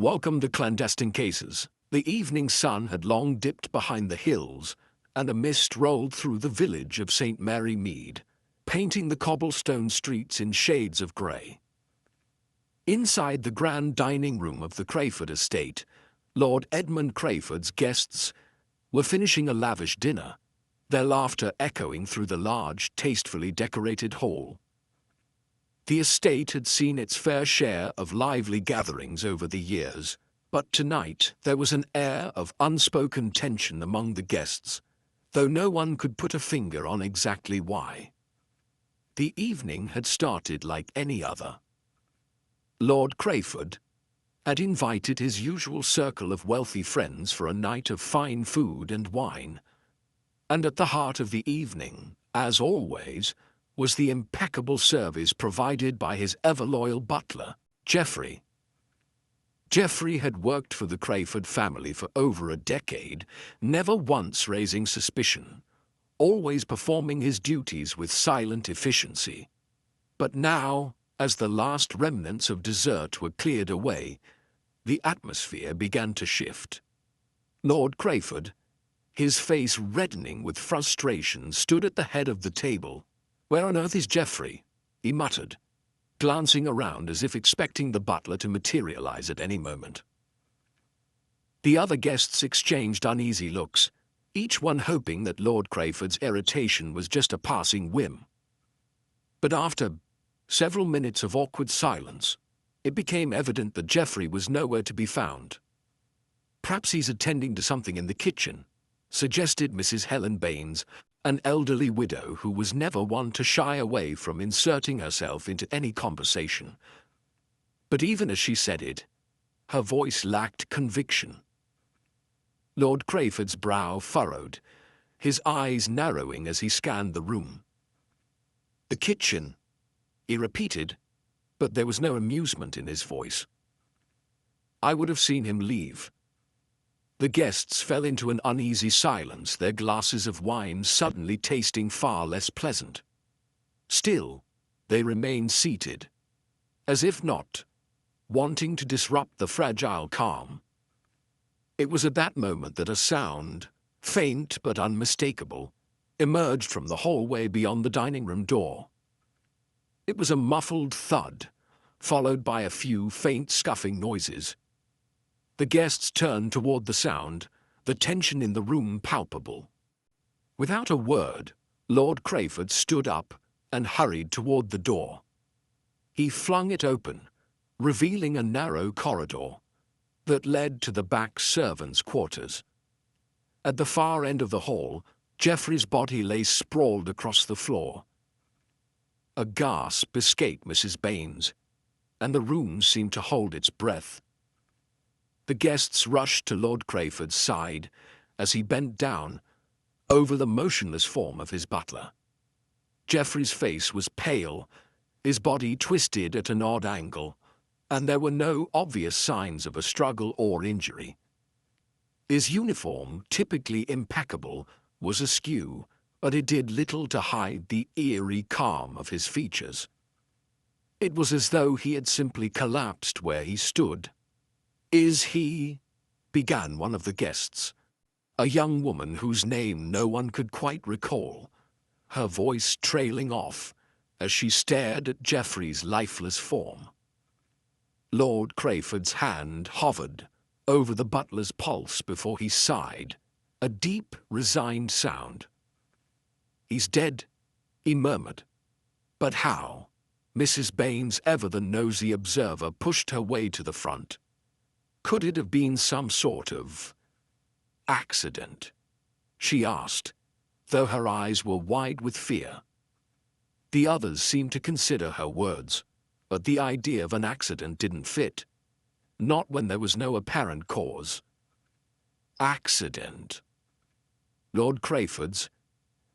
Welcome to Clandestine Cases. The evening sun had long dipped behind the hills, and a mist rolled through the village of St. Mary Mead, painting the cobblestone streets in shades of grey. Inside the grand dining room of the Crayford estate, Lord Edmund Crayford's guests were finishing a lavish dinner, their laughter echoing through the large, tastefully decorated hall. The estate had seen its fair share of lively gatherings over the years, but tonight there was an air of unspoken tension among the guests, though no one could put a finger on exactly why. The evening had started like any other. Lord Crayford had invited his usual circle of wealthy friends for a night of fine food and wine, and at the heart of the evening, as always, was the impeccable service provided by his ever-loyal butler, Geoffrey. Geoffrey had worked for the Crayford family for over a decade, never once raising suspicion, always performing his duties with silent efficiency. But now, as the last remnants of dessert were cleared away, the atmosphere began to shift. Lord Crayford, his face reddening with frustration, stood at the head of the table. "Where on earth is Geoffrey?" he muttered, glancing around as if expecting the butler to materialize at any moment. The other guests exchanged uneasy looks, each one hoping that Lord Crayford's irritation was just a passing whim. But after several minutes of awkward silence, it became evident that Geoffrey was nowhere to be found. "Perhaps he's attending to something in the kitchen," suggested Mrs. Helen Baines, an elderly widow who was never one to shy away from inserting herself into any conversation. But even as she said it, her voice lacked conviction. Lord Crayford's brow furrowed, his eyes narrowing as he scanned the room. "The kitchen," he repeated, but there was no amusement in his voice. "I would have seen him leave." The guests fell into an uneasy silence, their glasses of wine suddenly tasting far less pleasant. Still, they remained seated, as if not wanting to disrupt the fragile calm. It was at that moment that a sound, faint but unmistakable, emerged from the hallway beyond the dining room door. It was a muffled thud, followed by a few faint scuffing noises. The guests turned toward the sound, the tension in the room palpable. Without a word, Lord Crayford stood up and hurried toward the door. He flung it open, revealing a narrow corridor that led to the back servants' quarters. At the far end of the hall, Geoffrey's body lay sprawled across the floor. A gasp escaped Mrs. Baines, and the room seemed to hold its breath. The guests rushed to Lord Crayford's side as he bent down over the motionless form of his butler. Geoffrey's face was pale, his body twisted at an odd angle, and there were no obvious signs of a struggle or injury. His uniform, typically impeccable, was askew, but it did little to hide the eerie calm of his features. It was as though he had simply collapsed where he stood. "Is he?" began one of the guests, a young woman whose name no one could quite recall, her voice trailing off as she stared at Geoffrey's lifeless form. Lord Crayford's hand hovered over the butler's pulse before he sighed, a deep, resigned sound. "He's dead," he murmured. "But how?" Mrs. Baines, ever the nosy observer, pushed her way to the front. "Could it have been some sort of accident?" she asked, though her eyes were wide with fear. The others seemed to consider her words, but the idea of an accident didn't fit, not when there was no apparent cause. "Accident?" Lord Crayford's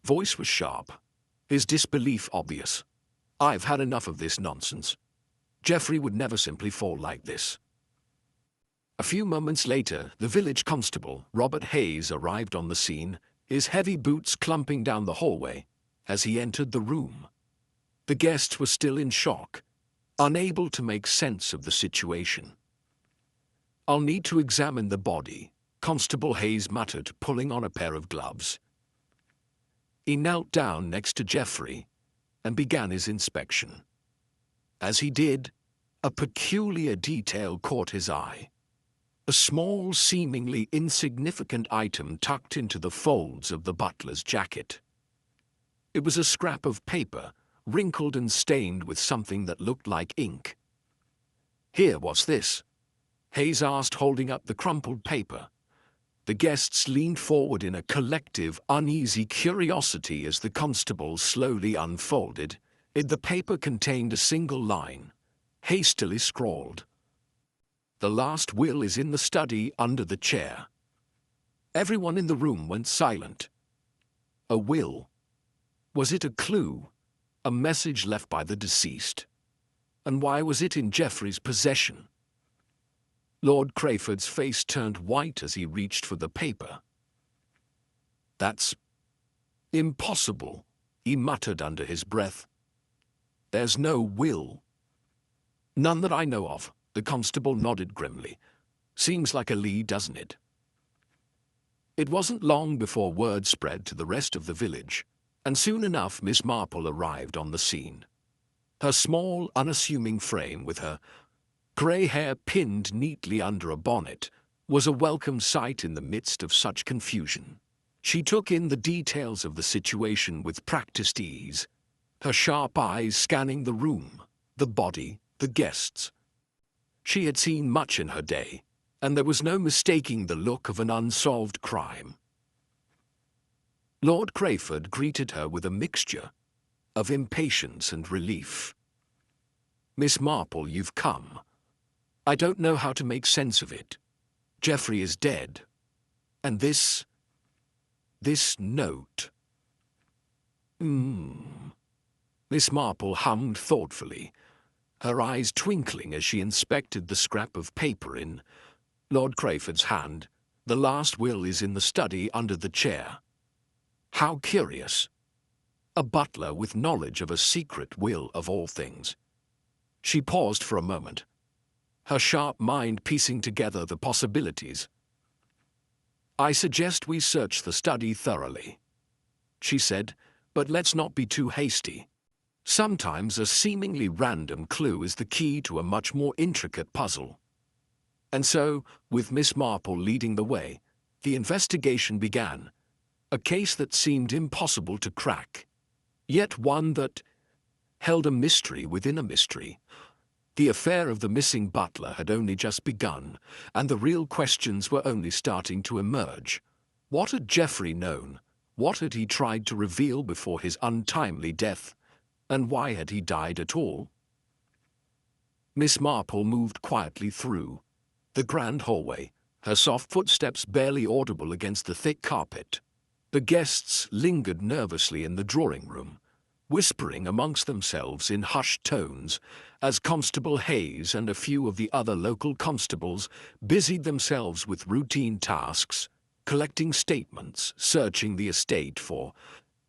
voice was sharp, his disbelief obvious. "I've had enough of this nonsense. Geoffrey would never simply fall like this." A few moments later, the village constable, Robert Hayes, arrived on the scene, his heavy boots clumping down the hallway as he entered the room. The guests were still in shock, unable to make sense of the situation. "I'll need to examine the body," Constable Hayes muttered, pulling on a pair of gloves. He knelt down next to Geoffrey and began his inspection. As he did, a peculiar detail caught his eye. A small, seemingly insignificant item tucked into the folds of the butler's jacket. It was a scrap of paper, wrinkled and stained with something that looked like ink. "Here, what's this?" Hayes asked, holding up the crumpled paper. The guests leaned forward in a collective, uneasy curiosity as the constable slowly unfolded. The paper contained a single line, hastily scrawled. "The last will is in the study under the chair." Everyone in the room went silent. A will. Was it a clue? A message left by the deceased? And why was it in Geoffrey's possession? Lord Crayford's face turned white as he reached for the paper. "That's impossible," he muttered under his breath. "There's no will." "None that I know of," the constable nodded grimly. "Seems like a lead, doesn't it?" It wasn't long before word spread to the rest of the village, and soon enough Miss Marple arrived on the scene. Her small, unassuming frame, with her grey hair pinned neatly under a bonnet, was a welcome sight in the midst of such confusion. She took in the details of the situation with practiced ease, her sharp eyes scanning the room, the body, the guests. She had seen much in her day, and there was no mistaking the look of an unsolved crime. Lord Crayford greeted her with a mixture of impatience and relief. "Miss Marple, you've come. I don't know how to make sense of it. Geoffrey is dead. And this note." Miss Marple hummed thoughtfully, her eyes twinkling as she inspected the scrap of paper in Lord Crayford's hand. "The last will is in the study under the chair." How curious. A butler with knowledge of a secret will, of all things. She paused for a moment, her sharp mind piecing together the possibilities. "I suggest we search the study thoroughly," she said, "but let's not be too hasty. Sometimes a seemingly random clue is the key to a much more intricate puzzle." And so, with Miss Marple leading the way, the investigation began, a case that seemed impossible to crack, yet one that held a mystery within a mystery. The affair of the missing butler had only just begun, and the real questions were only starting to emerge. What had Geoffrey known? What had he tried to reveal before his untimely death? And why had he died at all? Miss Marple moved quietly through the grand hallway, her soft footsteps barely audible against the thick carpet. The guests lingered nervously in the drawing-room, whispering amongst themselves in hushed tones, as Constable Hayes and a few of the other local constables busied themselves with routine tasks, collecting statements, searching the estate for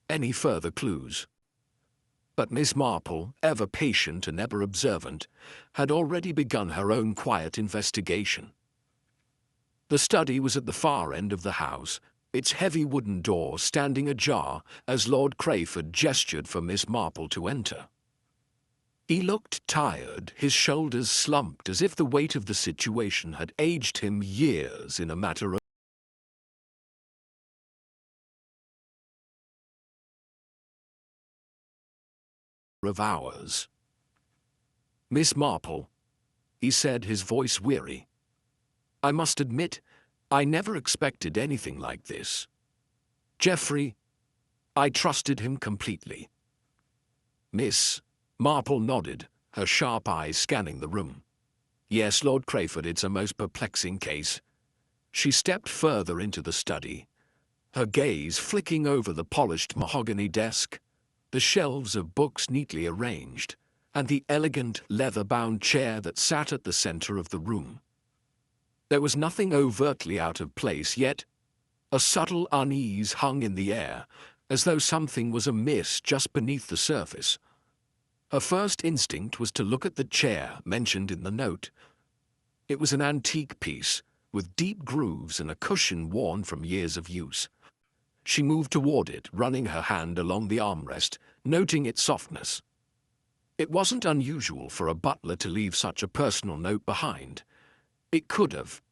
any further clues. But Miss Marple, ever patient and ever observant, had already begun her own quiet investigation. The study was at the far end of the house, its heavy wooden door standing ajar as Lord Crayford gestured for Miss Marple to enter. He looked tired, his shoulders slumped as if the weight of the situation had aged him years in a matter of hours. "Miss Marple," he said, his voice weary, "I must admit, I never expected anything like this. Geoffrey, I trusted him completely." Miss Marple nodded, her sharp eyes scanning the room. "Yes, Lord Crayford, it's a most perplexing case." She stepped further into the study, her gaze flicking over the polished mahogany desk, the shelves of books neatly arranged, and the elegant leather-bound chair that sat at the center of the room. There was nothing overtly out of place, yet a subtle unease hung in the air, as though something was amiss just beneath the surface. Her first instinct was to look at the chair mentioned in the note. It was an antique piece, with deep grooves and a cushion worn from years of use. She moved toward it, running her hand along the armrest, noting its softness. It wasn't unusual for a butler to leave such a personal note behind. It could have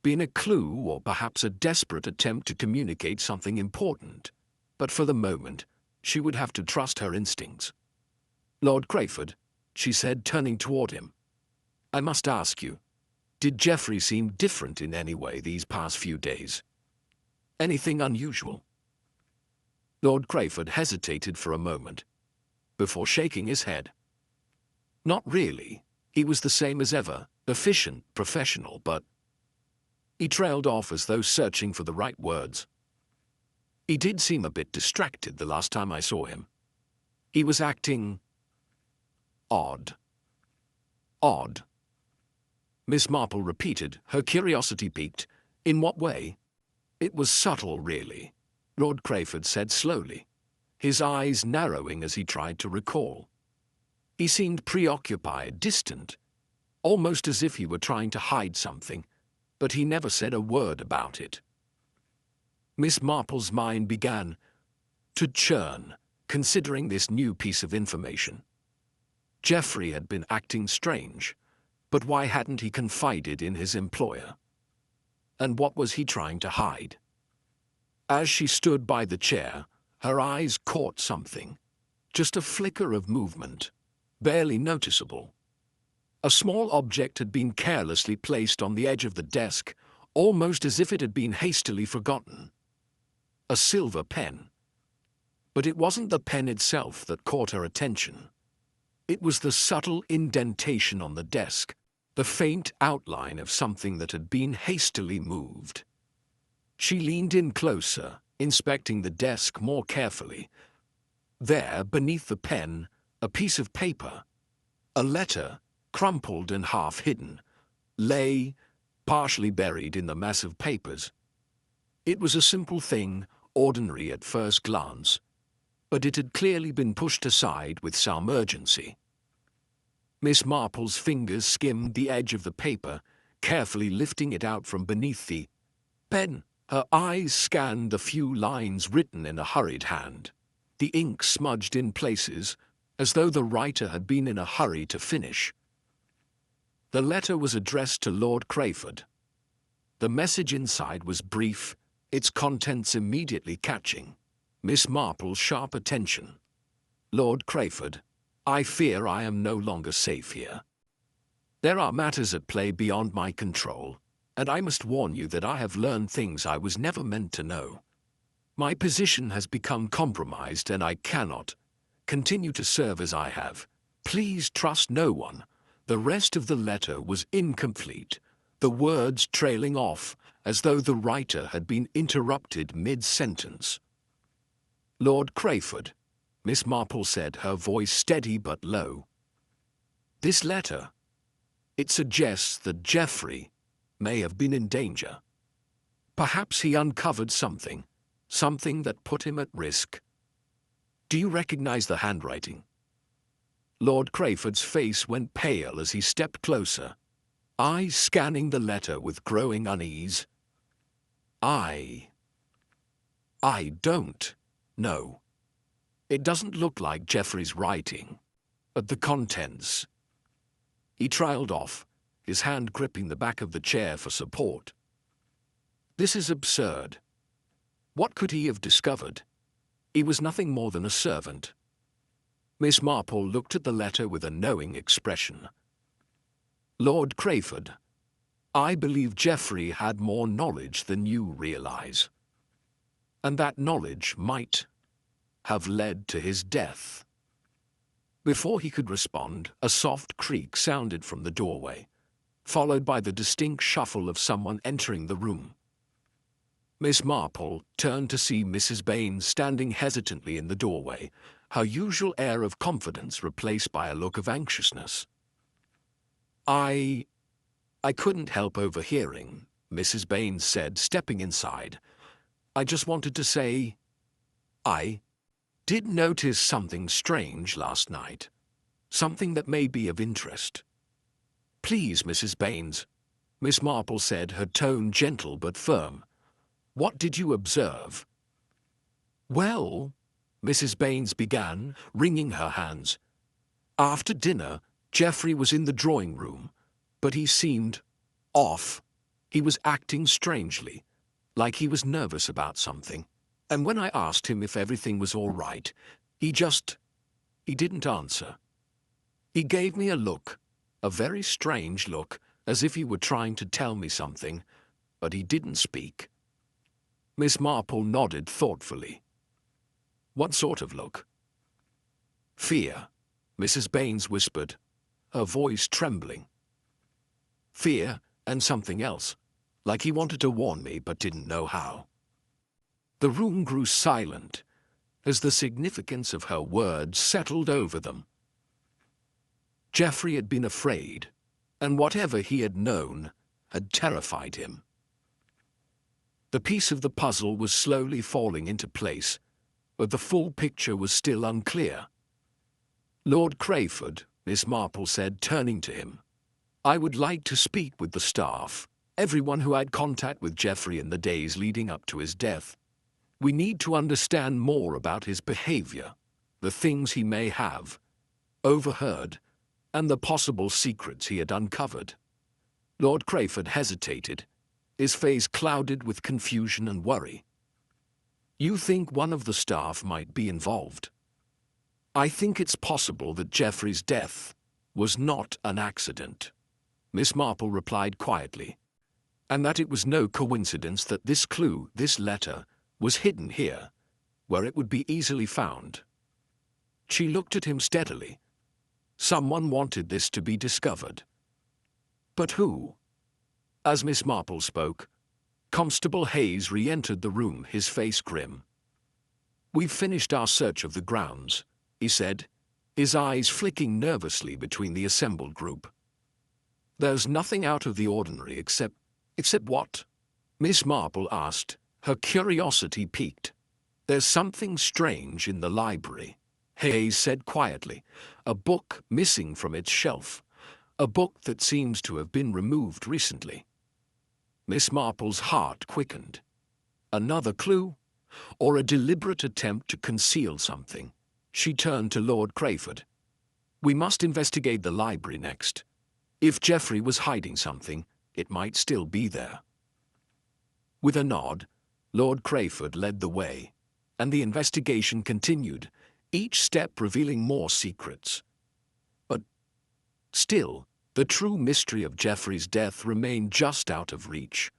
been a clue or perhaps a desperate attempt to communicate something important. But for the moment, she would have to trust her instincts. "Lord Crayford," she said, turning toward him. "I must ask you, did Geoffrey seem different in any way these past few days? Anything unusual?" Lord Crayford hesitated for a moment, before shaking his head. "Not really. He was the same as ever, efficient, professional, but—" He trailed off as though searching for the right words. "He did seem a bit distracted the last time I saw him. He was acting odd." "Odd?" Miss Marple repeated, her curiosity piqued. "In what way?" "It was subtle, really," Lord Crayford said slowly, his eyes narrowing as he tried to recall. "He seemed preoccupied, distant, almost as if he were trying to hide something, but he never said a word about it." Miss Marple's mind began to churn, considering this new piece of information. Geoffrey had been acting strange, but why hadn't he confided in his employer? And what was he trying to hide? As she stood by the chair, her eyes caught something, just a flicker of movement, barely noticeable. A small object had been carelessly placed on the edge of the desk, almost as if it had been hastily forgotten. A silver pen. But it wasn't the pen itself that caught her attention. It was the subtle indentation on the desk, the faint outline of something that had been hastily moved. She leaned in closer, inspecting the desk more carefully. There, beneath the pen, a piece of paper, a letter, crumpled and half hidden, lay, partially buried in the mass of papers. It was a simple thing, ordinary at first glance, but it had clearly been pushed aside with some urgency. Miss Marple's fingers skimmed the edge of the paper, carefully lifting it out from beneath the pen. Her eyes scanned the few lines written in a hurried hand, the ink smudged in places, as though the writer had been in a hurry to finish. The letter was addressed to Lord Crayford. The message inside was brief, its contents immediately catching Miss Marple's sharp attention. "Lord Crayford, I fear I am no longer safe here. There are matters at play beyond my control, and I must warn you that I have learned things I was never meant to know. My position has become compromised, and I cannot continue to serve as I have. Please trust no one." The rest of the letter was incomplete, the words trailing off as though the writer had been interrupted mid-sentence. "Lord Crayford," Miss Marple said, her voice steady but low. "This letter, it suggests that Geoffrey may have been in danger. Perhaps he uncovered something that put him at risk. Do you recognize the handwriting?" Lord Crayford's face went pale as he stepped closer, eyes scanning the letter with growing unease. I don't know. It doesn't look like Geoffrey's writing, but the contents—" He trailed off, his hand gripping the back of the chair for support. "This is absurd. What could he have discovered? He was nothing more than a servant." Miss Marple looked at the letter with a knowing expression. "Lord Crayford, I believe Geoffrey had more knowledge than you realize. And that knowledge might have led to his death." Before he could respond, a soft creak sounded from the doorway, followed by the distinct shuffle of someone entering the room. Miss Marple turned to see Mrs. Baines standing hesitantly in the doorway, her usual air of confidence replaced by a look of anxiousness. I couldn't help overhearing," Mrs. Baines said, stepping inside. "I just wanted to say, I did notice something strange last night, something that may be of interest. Please, Mrs. Baines, Miss Marple said, her tone gentle but firm. "What did you observe?" "Well," Mrs. Baines began, wringing her hands. "After dinner, Geoffrey was in the drawing room, but he seemed off. He was acting strangely, like he was nervous about something. And when I asked him if everything was all right, he didn't answer. He gave me a look, a very strange look, as if he were trying to tell me something, but he didn't speak." Miss Marple nodded thoughtfully. "What sort of look?" "Fear," Mrs. Baines whispered, her voice trembling. "Fear and something else, like he wanted to warn me but didn't know how." The room grew silent as the significance of her words settled over them. Geoffrey had been afraid, and whatever he had known had terrified him. The piece of the puzzle was slowly falling into place, but the full picture was still unclear. "Lord Crayford," Miss Marple said, turning to him, "I would like to speak with the staff, everyone who had contact with Geoffrey in the days leading up to his death. We need to understand more about his behavior, the things he may have overheard, and the possible secrets he had uncovered." Lord Crayford hesitated, his face clouded with confusion and worry. "You think one of the staff might be involved?" "I think it's possible that Geoffrey's death was not an accident," Miss Marple replied quietly, "and that it was no coincidence that this clue, this letter, was hidden here, where it would be easily found." She looked at him steadily. Someone wanted this to be discovered. But who? As Miss Marple spoke, Constable Hayes re-entered the room, his face grim. "We've finished our search of the grounds," he said, his eyes flicking nervously between the assembled group. "There's nothing out of the ordinary except what?" Miss Marple asked, her curiosity piqued. "There's something strange in the library," Hayes said quietly. "A book missing from its shelf. A book that seems to have been removed recently." Miss Marple's heart quickened. Another clue? Or a deliberate attempt to conceal something? She turned to Lord Crayford. "We must investigate the library next. If Geoffrey was hiding something, it might still be there." With a nod, Lord Crayford led the way, and the investigation continued, each step revealing more secrets. But still, the true mystery of Geoffrey's death remained just out of reach.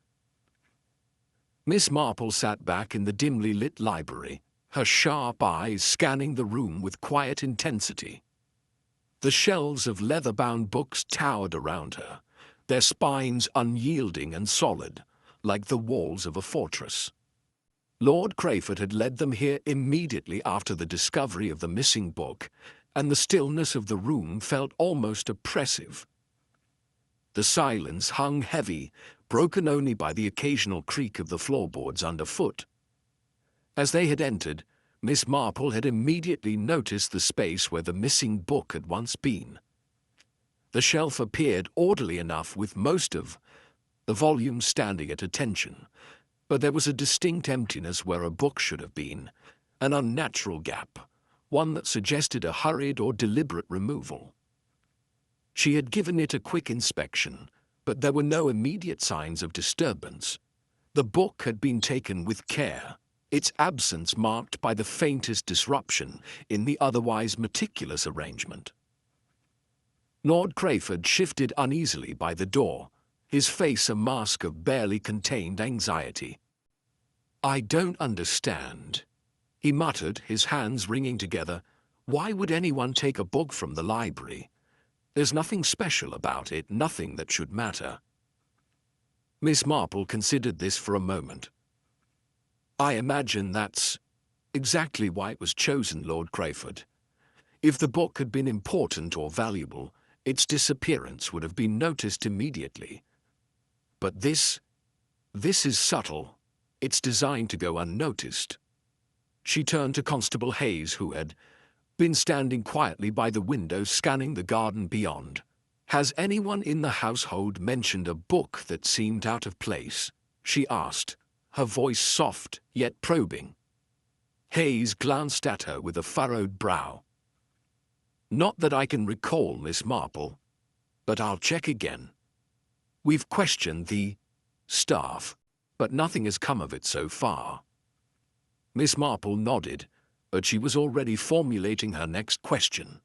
Miss Marple sat back in the dimly lit library, her sharp eyes scanning the room with quiet intensity. The shelves of leather-bound books towered around her, their spines unyielding and solid, like the walls of a fortress. Lord Crayford had led them here immediately after the discovery of the missing book, and the stillness of the room felt almost oppressive. The silence hung heavy, broken only by the occasional creak of the floorboards underfoot. As they had entered, Miss Marple had immediately noticed the space where the missing book had once been. The shelf appeared orderly enough with most of the volumes standing at attention, but there was a distinct emptiness where a book should have been, an unnatural gap, one that suggested a hurried or deliberate removal. She had given it a quick inspection, but there were no immediate signs of disturbance. The book had been taken with care, its absence marked by the faintest disruption in the otherwise meticulous arrangement. Lord Crayford shifted uneasily by the door, his face a mask of barely contained anxiety. "I don't understand," he muttered, his hands wringing together. "Why would anyone take a book from the library? There's nothing special about it, nothing that should matter." Miss Marple considered this for a moment. "I imagine that's exactly why it was chosen, Lord Crayford. If the book had been important or valuable, its disappearance would have been noticed immediately. But this is subtle. It's designed to go unnoticed." She turned to Constable Hayes, who had been standing quietly by the window scanning the garden beyond. "Has anyone in the household mentioned a book that seemed out of place?" she asked, her voice soft yet probing. Hayes glanced at her with a furrowed brow. "Not that I can recall, Miss Marple, but I'll check again. We've questioned the staff, but nothing has come of it so far." Miss Marple nodded, but she was already formulating her next question.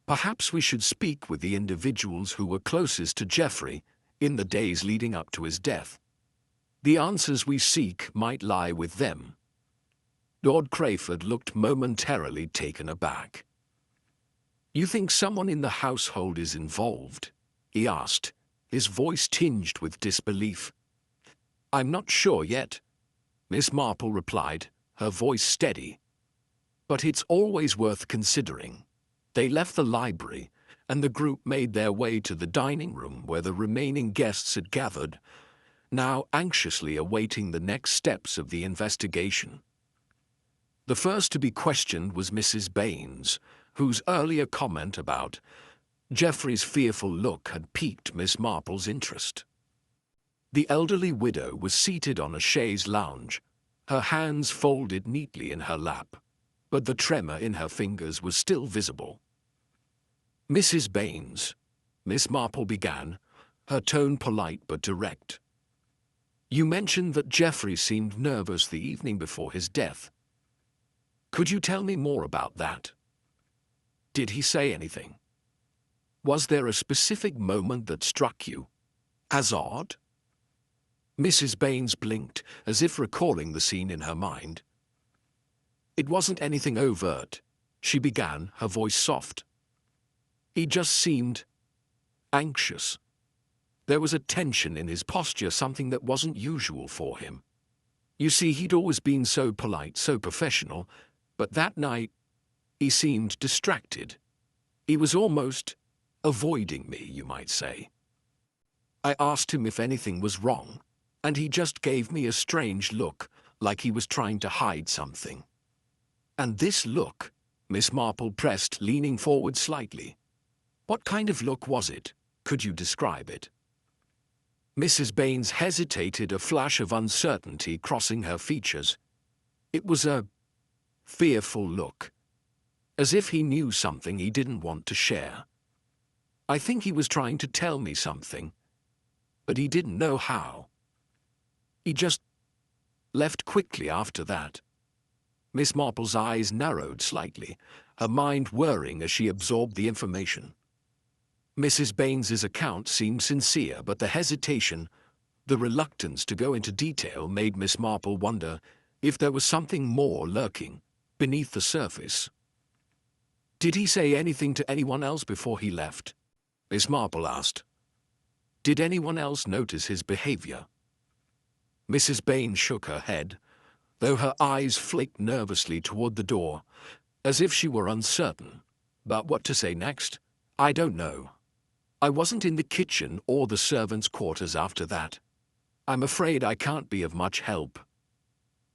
"Perhaps we should speak with the individuals who were closest to Geoffrey in the days leading up to his death. The answers we seek might lie with them." Lord Crayford looked momentarily taken aback. "You think someone in the household is involved?" he asked, his voice tinged with disbelief. "I'm not sure yet," Miss Marple replied, her voice steady. "But it's always worth considering." They left the library, and the group made their way to the dining room where the remaining guests had gathered, now anxiously awaiting the next steps of the investigation. The first to be questioned was Mrs. Baines, whose earlier comment about Geoffrey's fearful look had piqued Miss Marple's interest. The elderly widow was seated on a chaise lounge, her hands folded neatly in her lap, but the tremor in her fingers was still visible. "Mrs. Baines," Miss Marple began, her tone polite but direct. "You mentioned that Geoffrey seemed nervous the evening before his death. Could you tell me more about that? Did he say anything? Was there a specific moment that struck you as odd?" Mrs. Baines blinked, as if recalling the scene in her mind. "It wasn't anything overt," she began, her voice soft. "He just seemed anxious. There was a tension in his posture, something that wasn't usual for him. You see, he'd always been so polite, so professional, but that night he seemed distracted. He was almost avoiding me, you might say. I asked him if anything was wrong, and he just gave me a strange look, like he was trying to hide something." "And this look," Miss Marple pressed, leaning forward slightly. "What kind of look was it? Could you describe it?" Mrs. Baines hesitated, a flash of uncertainty crossing her features. "It was a fearful look, as if he knew something he didn't want to share. I think he was trying to tell me something, but he didn't know how. He just left quickly after that." Miss Marple's eyes narrowed slightly, her mind whirring as she absorbed the information. Mrs. Baines's account seemed sincere, but the hesitation, the reluctance to go into detail, made Miss Marple wonder if there was something more lurking beneath the surface. "Did he say anything to anyone else before he left?" Miss Marple asked. "Did anyone else notice his behavior?" Mrs. Baines shook her head, though her eyes flicked nervously toward the door, as if she were uncertain. "But what to say next? I don't know. I wasn't in the kitchen or the servants' quarters after that. I'm afraid I can't be of much help."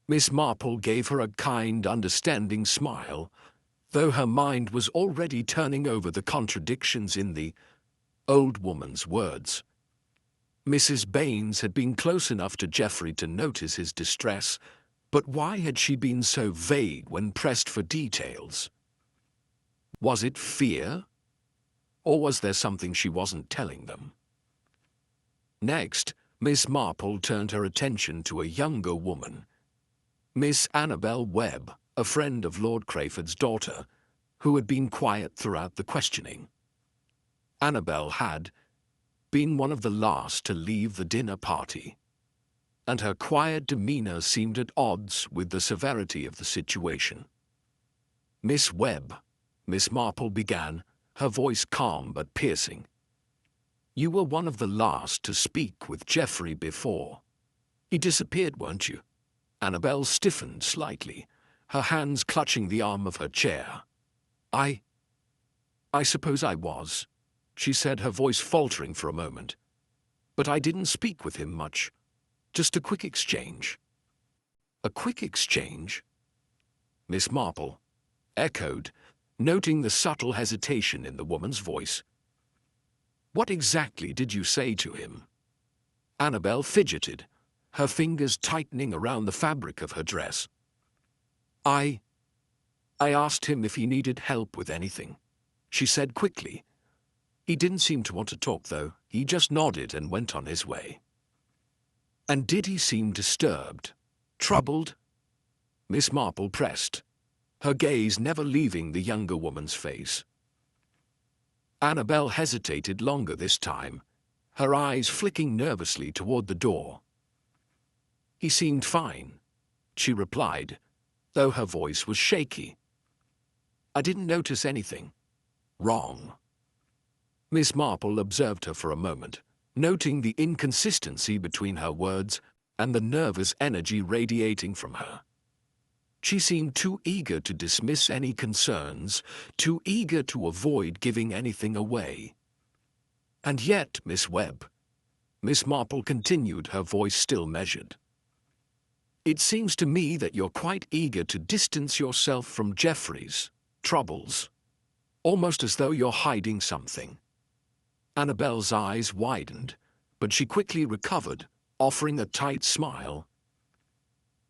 Miss Marple gave her a kind, understanding smile, though her mind was already turning over the contradictions in the old woman's words. Mrs. Baines had been close enough to Geoffrey to notice his distress, but why had she been so vague when pressed for details? Was it fear? Or was there something she wasn't telling them? Next, Miss Marple turned her attention to a younger woman, Miss Annabel Webb, a friend of Lord Crayford's daughter, who had been quiet throughout the questioning. Annabel had been one of the last to leave the dinner party, and her quiet demeanor seemed at odds with the severity of the situation. "Miss Webb," Miss Marple began, her voice calm but piercing. "You were one of the last to speak with Geoffrey before he disappeared, weren't you?" Annabel stiffened slightly, her hands clutching the arm of her chair. I suppose I was," she said, her voice faltering for a moment. "But I didn't speak with him much. Just a quick exchange." "A quick exchange?" Miss Marple echoed, noting the subtle hesitation in the woman's voice. What exactly did you say to him? Annabel fidgeted, her fingers tightening around the fabric of her dress. I asked him if he needed help with anything, she said quickly. He didn't seem to want to talk, though. He just nodded and went on his way. And did he seem disturbed? Troubled? Miss Marple pressed, her gaze never leaving the younger woman's face. Annabel hesitated longer this time, her eyes flicking nervously toward the door. He seemed fine, she replied, though her voice was shaky. I didn't notice anything wrong. Miss Marple observed her for a moment, noting the inconsistency between her words and the nervous energy radiating from her. She seemed too eager to dismiss any concerns, too eager to avoid giving anything away. And yet, Miss Webb, Miss Marple continued, her voice still measured, it seems to me that you're quite eager to distance yourself from Geoffrey's troubles, almost as though you're hiding something. Annabel's eyes widened, but she quickly recovered, offering a tight smile.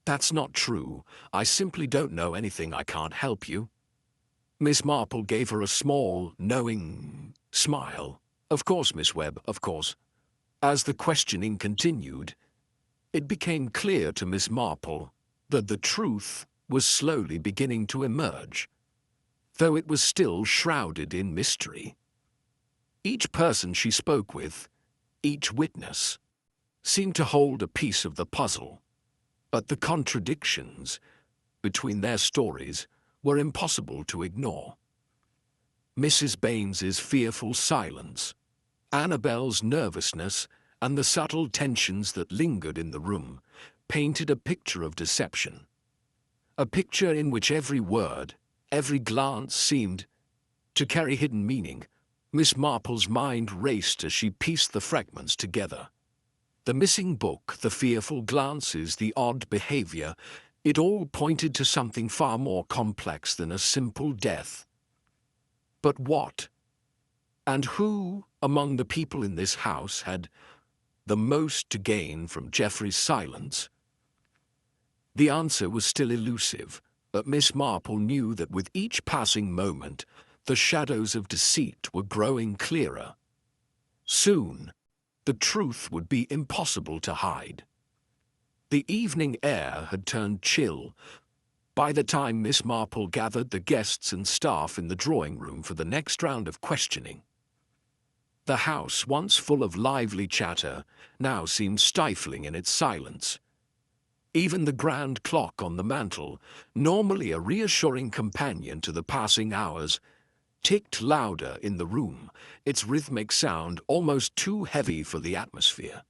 That's not true. I simply don't know anything. I can't help you. Miss Marple gave her a small, knowing smile. Of course, Miss Webb, of course. As the questioning continued, it became clear to Miss Marple that the truth was slowly beginning to emerge, though it was still shrouded in mystery. Each person she spoke with, each witness, seemed to hold a piece of the puzzle, but the contradictions between their stories were impossible to ignore. Mrs. Baines's fearful silence, Annabel's nervousness, and the subtle tensions that lingered in the room painted a picture of deception, a picture in which every word, every glance seemed to carry hidden meaning. Miss Marple's mind raced as she pieced the fragments together. The missing book, the fearful glances, the odd behavior, it all pointed to something far more complex than a simple death. But what? And who, among the people in this house, had the most to gain from Geoffrey's silence? The answer was still elusive, but Miss Marple knew that with each passing moment, the shadows of deceit were growing clearer. Soon, the truth would be impossible to hide. The evening air had turned chill by the time Miss Marple gathered the guests and staff in the drawing room for the next round of questioning. The house, once full of lively chatter, now seemed stifling in its silence. Even the grand clock on the mantel, normally a reassuring companion to the passing hours, ticked louder in the room, its rhythmic sound almost too heavy for the atmosphere.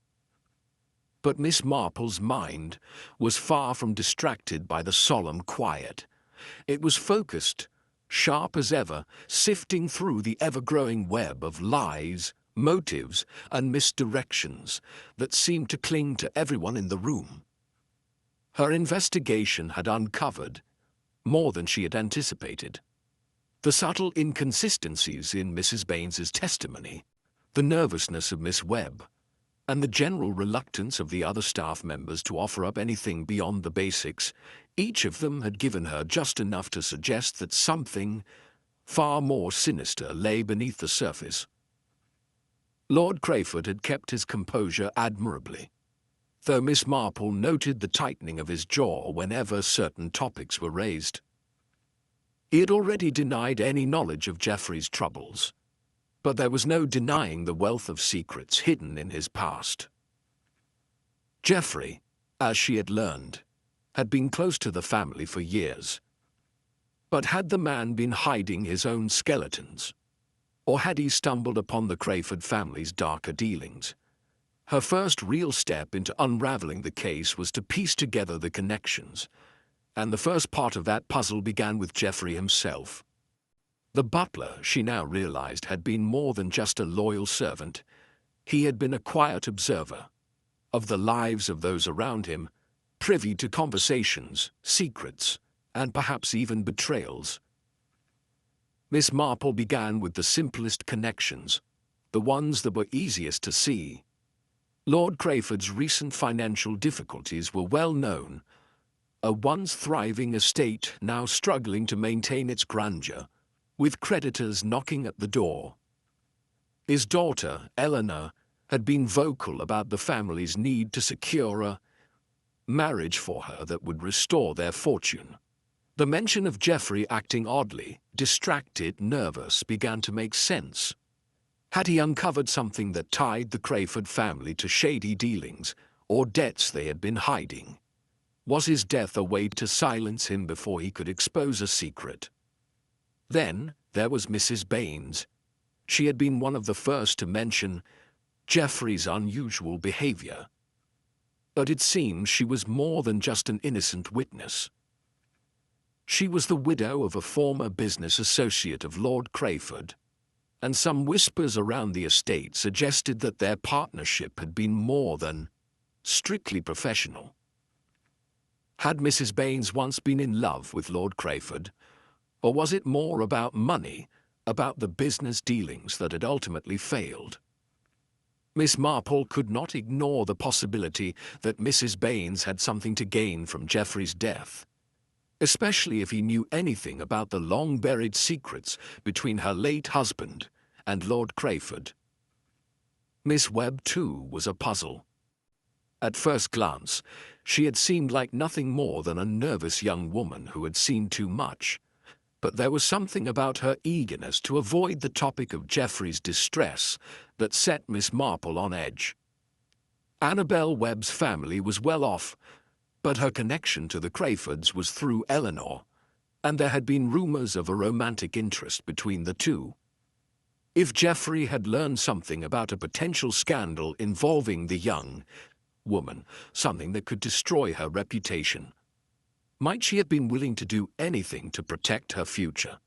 But Miss Marple's mind was far from distracted by the solemn quiet. It was focused, sharp as ever, sifting through the ever-growing web of lies, motives, and misdirections that seemed to cling to everyone in the room. Her investigation had uncovered more than she had anticipated. The subtle inconsistencies in Mrs. Baines's testimony, the nervousness of Miss Webb, and the general reluctance of the other staff members to offer up anything beyond the basics, each of them had given her just enough to suggest that something far more sinister lay beneath the surface. Lord Crayford had kept his composure admirably, though Miss Marple noted the tightening of his jaw whenever certain topics were raised. He had already denied any knowledge of Geoffrey's troubles, but there was no denying the wealth of secrets hidden in his past. Geoffrey, as she had learned, had been close to the family for years. But had the man been hiding his own skeletons? Or had he stumbled upon the Crayford family's darker dealings? Her first real step into unraveling the case was to piece together the connections, and the first part of that puzzle began with Geoffrey himself. The butler, she now realized, had been more than just a loyal servant. He had been a quiet observer of the lives of those around him, privy to conversations, secrets, and perhaps even betrayals. Miss Marple began with the simplest connections, the ones that were easiest to see. Lord Crayford's recent financial difficulties were well known, a once thriving estate now struggling to maintain its grandeur, with creditors knocking at the door. His daughter, Eleanor, had been vocal about the family's need to secure a marriage for her that would restore their fortune. The mention of Geoffrey acting oddly, distracted, nervous, began to make sense. Had he uncovered something that tied the Crayford family to shady dealings or debts they had been hiding? Was his death a way to silence him before he could expose a secret? Then there was Mrs. Baines. She had been one of the first to mention Geoffrey's unusual behavior. But it seems she was more than just an innocent witness. She was the widow of a former business associate of Lord Crayford, and some whispers around the estate suggested that their partnership had been more than strictly professional. Had Mrs. Baines once been in love with Lord Crayford, or was it more about money, about the business dealings that had ultimately failed? Miss Marple could not ignore the possibility that Mrs. Baines had something to gain from Geoffrey's death, especially if he knew anything about the long-buried secrets between her late husband and Lord Crayford. Miss Webb, too, was a puzzle. At first glance, she had seemed like nothing more than a nervous young woman who had seen too much, but there was something about her eagerness to avoid the topic of Geoffrey's distress that set Miss Marple on edge. Annabel Webb's family was well off, but her connection to the Crayfords was through Eleanor, and there had been rumors of a romantic interest between the two. If Geoffrey had learned something about a potential scandal involving the young woman, something that could destroy her reputation, might she have been willing to do anything to protect her future?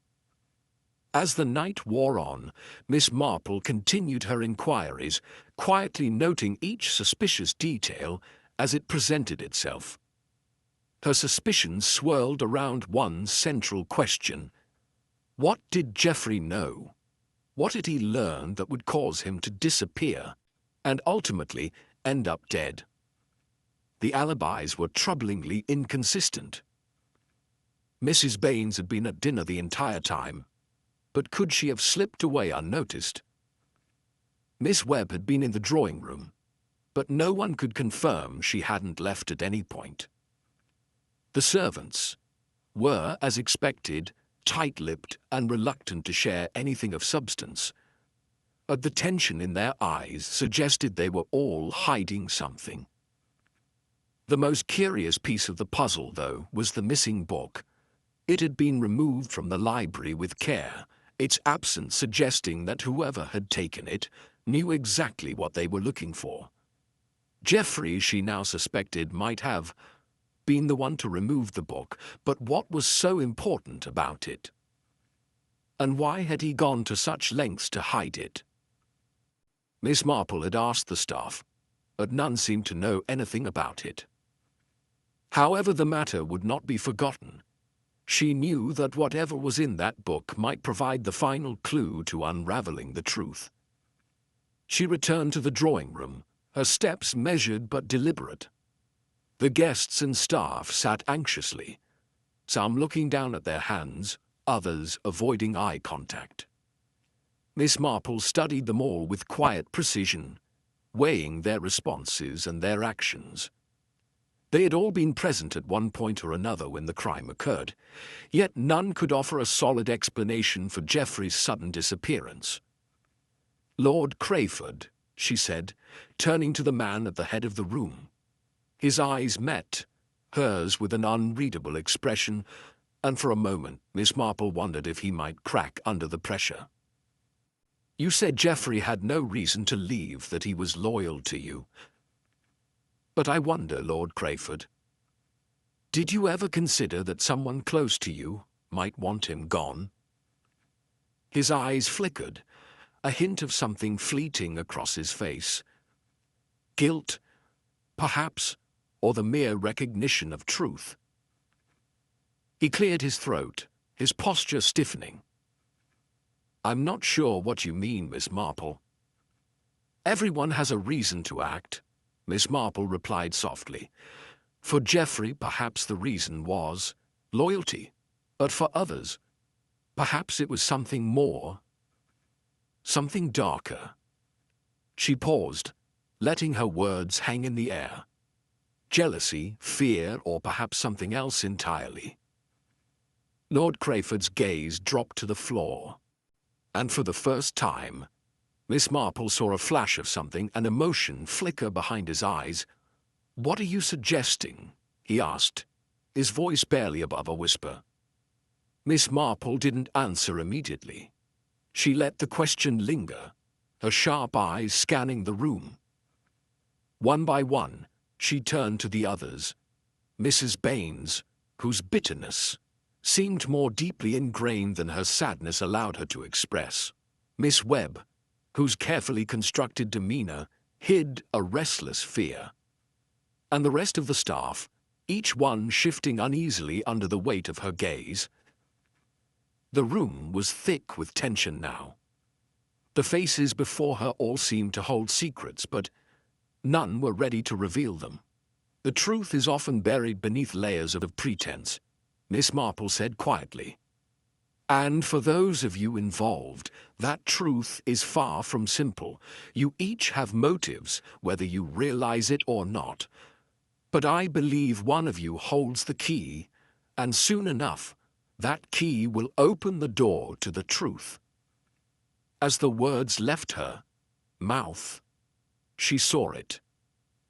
As the night wore on, Miss Marple continued her inquiries, quietly noting each suspicious detail as it presented itself. Her suspicions swirled around one central question. What did Geoffrey know? What had he learned that would cause him to disappear and ultimately end up dead? The alibis were troublingly inconsistent. Mrs. Baines had been at dinner the entire time, but could she have slipped away unnoticed? Miss Webb had been in the drawing room, but no one could confirm she hadn't left at any point. The servants were, as expected, tight-lipped and reluctant to share anything of substance, but the tension in their eyes suggested they were all hiding something. The most curious piece of the puzzle, though, was the missing book. It had been removed from the library with care, its absence suggesting that whoever had taken it knew exactly what they were looking for. Geoffrey, she now suspected, might have been the one to remove the book, but what was so important about it? And why had he gone to such lengths to hide it? Miss Marple had asked the staff, but none seemed to know anything about it. However, the matter would not be forgotten. She knew that whatever was in that book might provide the final clue to unraveling the truth. She returned to the drawing room, her steps measured but deliberate. The guests and staff sat anxiously, some looking down at their hands, others avoiding eye contact. Miss Marple studied them all with quiet precision, weighing their responses and their actions. They had all been present at one point or another when the crime occurred, yet none could offer a solid explanation for Geoffrey's sudden disappearance. "Lord Crayford," she said, turning to the man at the head of the room. His eyes met hers with an unreadable expression, and for a moment Miss Marple wondered if he might crack under the pressure. "You said Geoffrey had no reason to leave, that he was loyal to you. But I wonder, Lord Crayford, did you ever consider that someone close to you might want him gone?" His eyes flickered, a hint of something fleeting across his face. Guilt, perhaps, or the mere recognition of truth. He cleared his throat, his posture stiffening. "I'm not sure what you mean, Miss Marple. "Everyone has a reason to act," Miss Marple replied softly. "For Geoffrey, perhaps the reason was loyalty, but for others, perhaps it was something more, something darker." She paused, letting her words hang in the air. Jealousy, fear, or perhaps something else entirely. Lord Crayford's gaze dropped to the floor, and for the first time, Miss Marple saw a flash of something, an emotion flicker behind his eyes. "What are you suggesting?" he asked, his voice barely above a whisper. Miss Marple didn't answer immediately. She let the question linger, her sharp eyes scanning the room. One by one, she turned to the others. Mrs. Baines, whose bitterness seemed more deeply ingrained than her sadness allowed her to express. Miss Webb, whose carefully constructed demeanor hid a restless fear. And the rest of the staff, each one shifting uneasily under the weight of her gaze. The room was thick with tension now. The faces before her all seemed to hold secrets, but none were ready to reveal them. "The truth is often buried beneath layers of pretense," Miss Marple said quietly. "And for those of you involved, that truth is far from simple. You each have motives, whether you realize it or not. But I believe one of you holds the key, and soon enough, that key will open the door to the truth." As the words left her mouth, she saw it.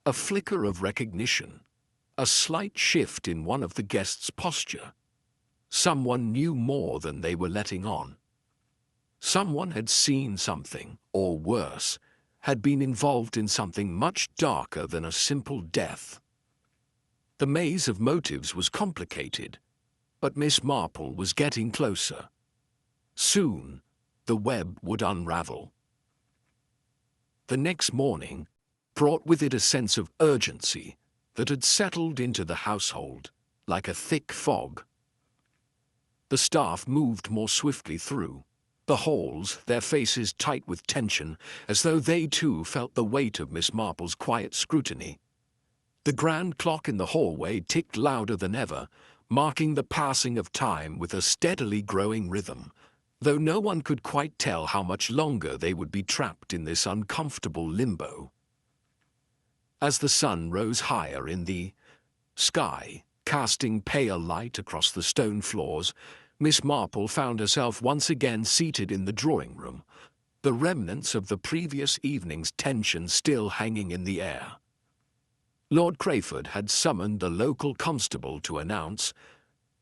A flicker of recognition, a slight shift in one of the guests' posture. Someone knew more than they were letting on. Someone had seen something, or worse, had been involved in something much darker than a simple death. The maze of motives was complicated, but Miss Marple was getting closer. Soon, the web would unravel. The next morning brought with it a sense of urgency that had settled into the household like a thick fog. The staff moved more swiftly through the halls, their faces tight with tension, as though they too felt the weight of Miss Marple's quiet scrutiny. The grand clock in the hallway ticked louder than ever, marking the passing of time with a steadily growing rhythm, though no one could quite tell how much longer they would be trapped in this uncomfortable limbo. As the sun rose higher in the sky, casting pale light across the stone floors, Miss Marple found herself once again seated in the drawing room, the remnants of the previous evening's tension still hanging in the air. Lord Crayford had summoned the local constable to announce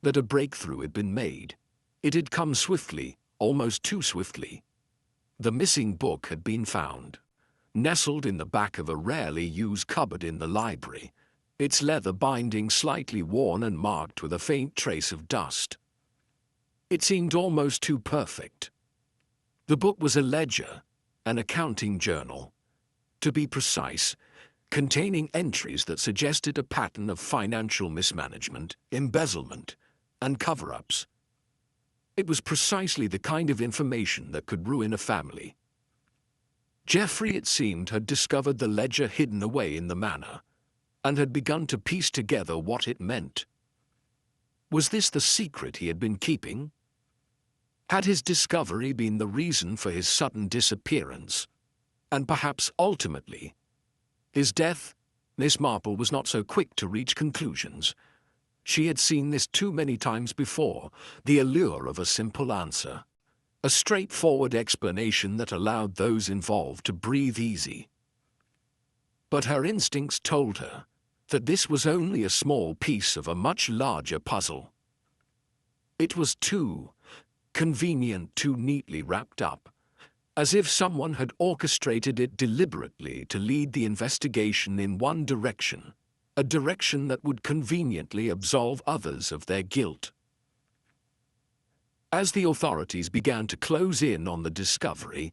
that a breakthrough had been made. It had come swiftly, almost too swiftly. The missing book had been found, nestled in the back of a rarely used cupboard in the library, its leather binding slightly worn and marked with a faint trace of dust. It seemed almost too perfect. The book was a ledger, an accounting journal, to be precise, containing entries that suggested a pattern of financial mismanagement, embezzlement, and cover-ups. It was precisely the kind of information that could ruin a family. Geoffrey, it seemed, had discovered the ledger hidden away in the manor, and had begun to piece together what it meant. Was this the secret he had been keeping? Had his discovery been the reason for his sudden disappearance, and perhaps ultimately his death? Miss Marple was not so quick to reach conclusions. She had seen this too many times before, the allure of a simple answer, a straightforward explanation that allowed those involved to breathe easy. But her instincts told her that this was only a small piece of a much larger puzzle. It was too convenient, too neatly wrapped up, as if someone had orchestrated it deliberately to lead the investigation in one direction, a direction that would conveniently absolve others of their guilt. As the authorities began to close in on the discovery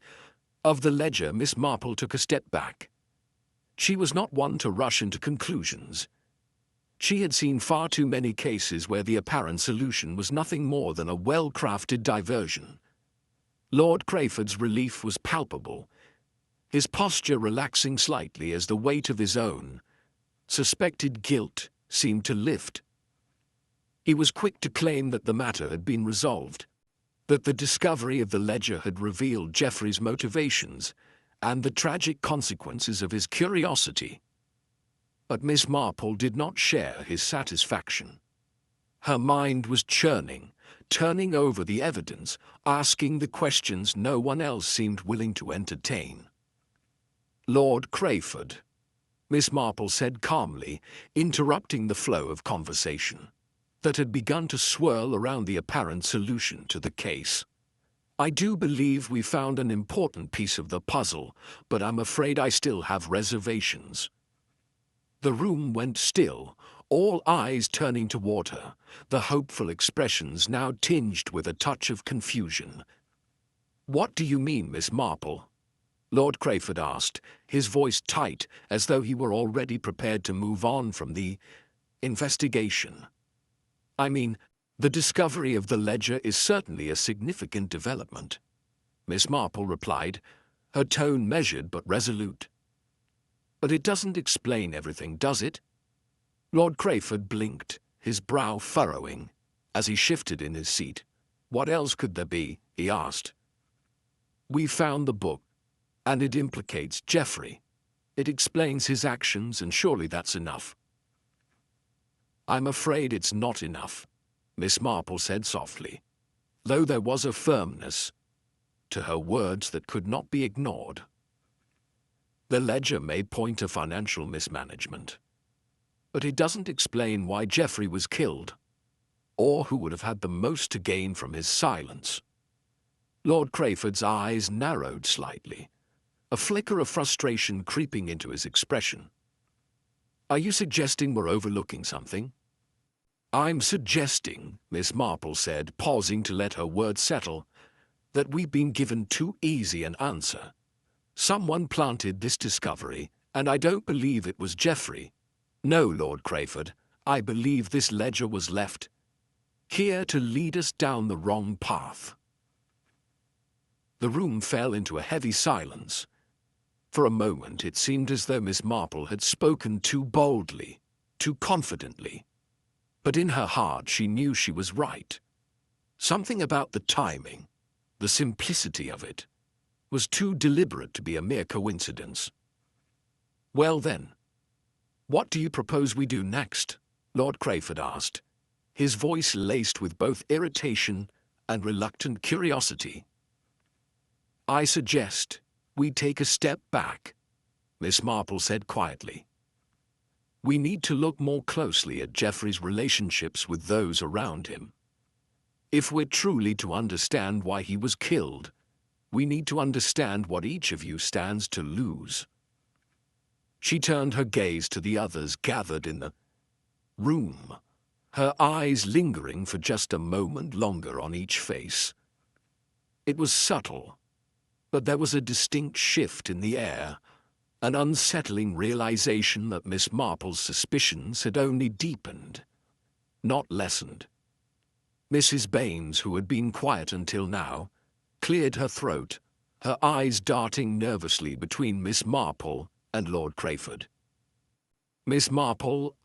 of the ledger, Miss Marple took a step back. She was not one to rush into conclusions. She had seen far too many cases where the apparent solution was nothing more than a well-crafted diversion. Lord Crayford's relief was palpable. his posture relaxing slightly as the weight of his own suspected guilt seemed to lift. He was quick to claim that the matter had been resolved, that the discovery of the ledger had revealed Geoffrey's motivations and the tragic consequences of his curiosity. But Miss Marple did not share his satisfaction. Her mind was churning, turning over the evidence, asking the questions no one else seemed willing to entertain. "Lord Crayford," Miss Marple said calmly, interrupting the flow of conversation that had begun to swirl around the apparent solution to the case. "I do believe we found an important piece of the puzzle, but I'm afraid I still have reservations." The room went still, all eyes turning toward her, the hopeful expressions now tinged with a touch of confusion. "What do you mean, Miss Marple?" Lord Crayford asked, his voice tight as though he were already prepared to move on from the investigation. "I mean, the discovery of the ledger is certainly a significant development," Miss Marple replied, her tone measured but resolute. "But it doesn't explain everything, does it?" Lord Crayford blinked, his brow furrowing, as he shifted in his seat. "What else could there be?" he asked. "We found the book, and it implicates Geoffrey. It explains his actions, and surely that's enough." "I'm afraid it's not enough," Miss Marple said softly, though there was a firmness to her words that could not be ignored. "The ledger may point to financial mismanagement, but it doesn't explain why Geoffrey was killed, or who would have had the most to gain from his silence." Lord Crayford's eyes narrowed slightly, a flicker of frustration creeping into his expression. "Are you suggesting we're overlooking something?" "I'm suggesting," Miss Marple said, pausing to let her words settle, "that we've been given too easy an answer. Someone planted this discovery, and I don't believe it was Geoffrey. No, Lord Crayford, I believe this ledger was left here to lead us down the wrong path." The room fell into a heavy silence. For a moment it seemed as though Miss Marple had spoken too boldly, too confidently. But in her heart she knew she was right. Something about the timing, the simplicity of it, was too deliberate to be a mere coincidence. "Well then, what do you propose we do next?" Lord Crayford asked, his voice laced with both irritation and reluctant curiosity. "I suggest we take a step back," Miss Marple said quietly. "We need to look more closely at Geoffrey's relationships with those around him. If we're truly to understand why he was killed, we need to understand what each of you stands to lose." She turned her gaze to the others gathered in the room, her eyes lingering for just a moment longer on each face. It was subtle, but there was a distinct shift in the air, an unsettling realization that Miss Marple's suspicions had only deepened, not lessened. Mrs. Baines, who had been quiet until now, cleared her throat, her eyes darting nervously between Miss Marple and Lord Crayford. "Miss Marple,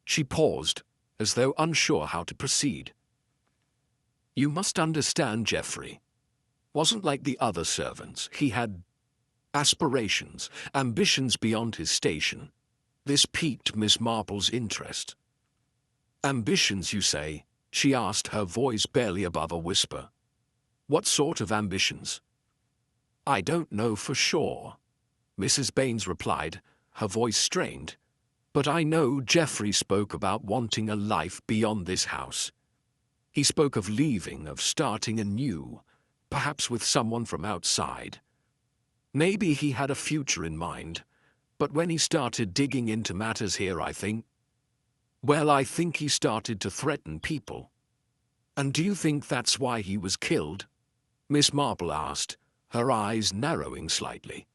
She paused, as though unsure how to proceed. "You must understand, Geoffrey wasn't like the other servants. He had aspirations, ambitions beyond his station." This piqued Miss Marple's interest. "Ambitions, you say?" she asked, her voice barely above a whisper. "What sort of ambitions?" "I don't know for sure," Mrs. Baines replied, her voice strained. "But I know Geoffrey spoke about wanting a life beyond this house. He spoke of leaving, of starting anew, perhaps with someone from outside. Maybe he had a future in mind, but when he started digging into matters here, I think he started to threaten people." "And do you think that's why he was killed?" Miss Marple asked, her eyes narrowing slightly.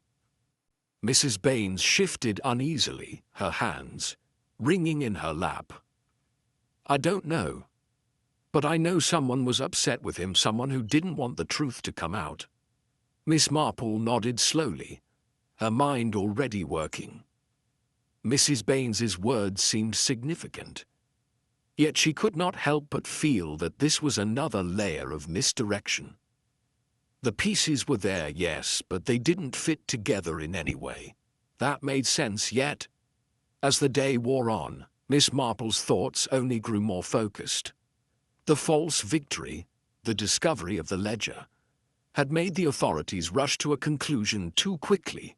Mrs. Baines shifted uneasily, her hands wringing in her lap. "I don't know. But I know someone was upset with him, someone who didn't want the truth to come out." Miss Marple nodded slowly, her mind already working. Mrs. Baines's words seemed significant, yet she could not help but feel that this was another layer of misdirection. The pieces were there, yes, but they didn't fit together in any way. That made sense, yet, as the day wore on, Miss Marple's thoughts only grew more focused. The false victory, the discovery of the ledger, had made the authorities rush to a conclusion too quickly,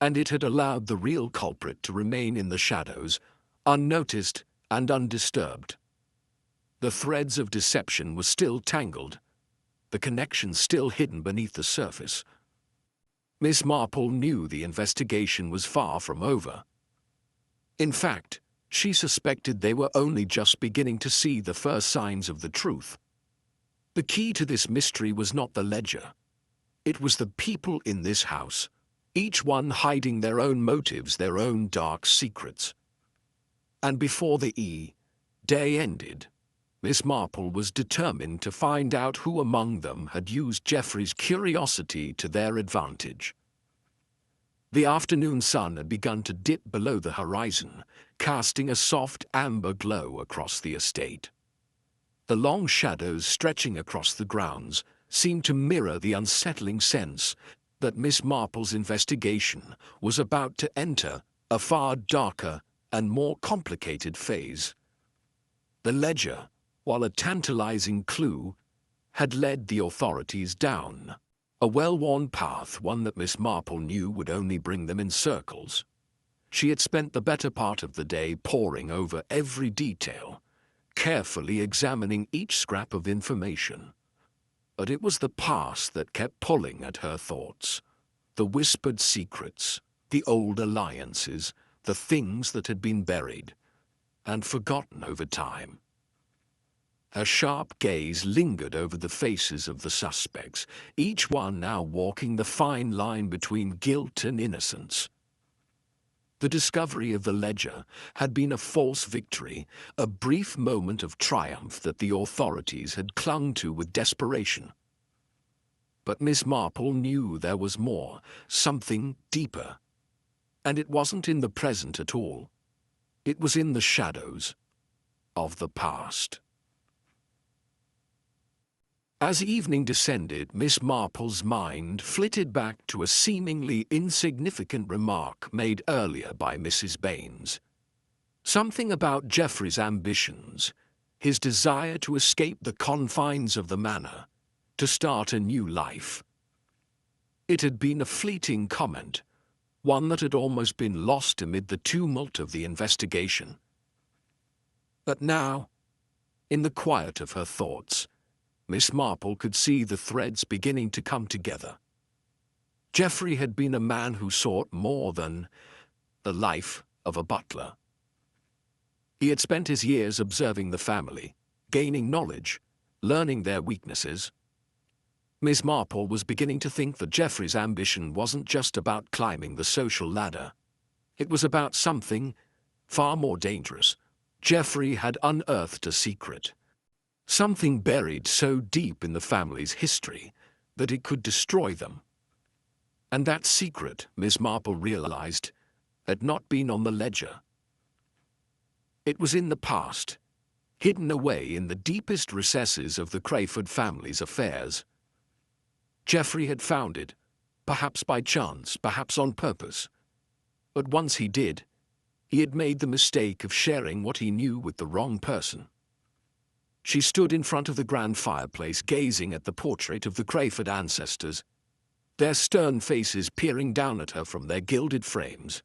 and it had allowed the real culprit to remain in the shadows, unnoticed and undisturbed. The threads of deception were still tangled, the connections still hidden beneath the surface. Miss Marple knew the investigation was far from over. In fact, she suspected they were only just beginning to see the first signs of the truth. The key to this mystery was not the ledger. It was the people in this house, each one hiding their own motives, their own dark secrets. And before the day ended, Miss Marple was determined to find out who among them had used Geoffrey's curiosity to their advantage. The afternoon sun had begun to dip below the horizon, casting a soft amber glow across the estate. The long shadows stretching across the grounds seemed to mirror the unsettling sense that Miss Marple's investigation was about to enter a far darker and more complicated phase. The ledger, while a tantalizing clue, had led the authorities down a well-worn path, one that Miss Marple knew would only bring them in circles. She had spent the better part of the day poring over every detail, carefully examining each scrap of information. But it was the past that kept pulling at her thoughts. The whispered secrets, the old alliances, the things that had been buried and forgotten over time. Her sharp gaze lingered over the faces of the suspects, each one now walking the fine line between guilt and innocence. The discovery of the ledger had been a false victory, a brief moment of triumph that the authorities had clung to with desperation. But Miss Marple knew there was more, something deeper. And it wasn't in the present at all. It was in the shadows of the past. As evening descended, Miss Marple's mind flitted back to a seemingly insignificant remark made earlier by Mrs. Baines. Something about Geoffrey's ambitions, his desire to escape the confines of the manor, to start a new life. It had been a fleeting comment, one that had almost been lost amid the tumult of the investigation. But now, in the quiet of her thoughts, Miss Marple could see the threads beginning to come together. Geoffrey had been a man who sought more than the life of a butler. He had spent his years observing the family, gaining knowledge, learning their weaknesses. Miss Marple was beginning to think that Geoffrey's ambition wasn't just about climbing the social ladder. It was about something far more dangerous. Geoffrey had unearthed a secret. Something buried so deep in the family's history that it could destroy them. And that secret, Miss Marple realized, had not been on the ledger. It was in the past, hidden away in the deepest recesses of the Crayford family's affairs. Geoffrey had found it, perhaps by chance, perhaps on purpose. But once he did, he had made the mistake of sharing what he knew with the wrong person. She stood in front of the grand fireplace, gazing at the portrait of the Crayford ancestors, their stern faces peering down at her from their gilded frames.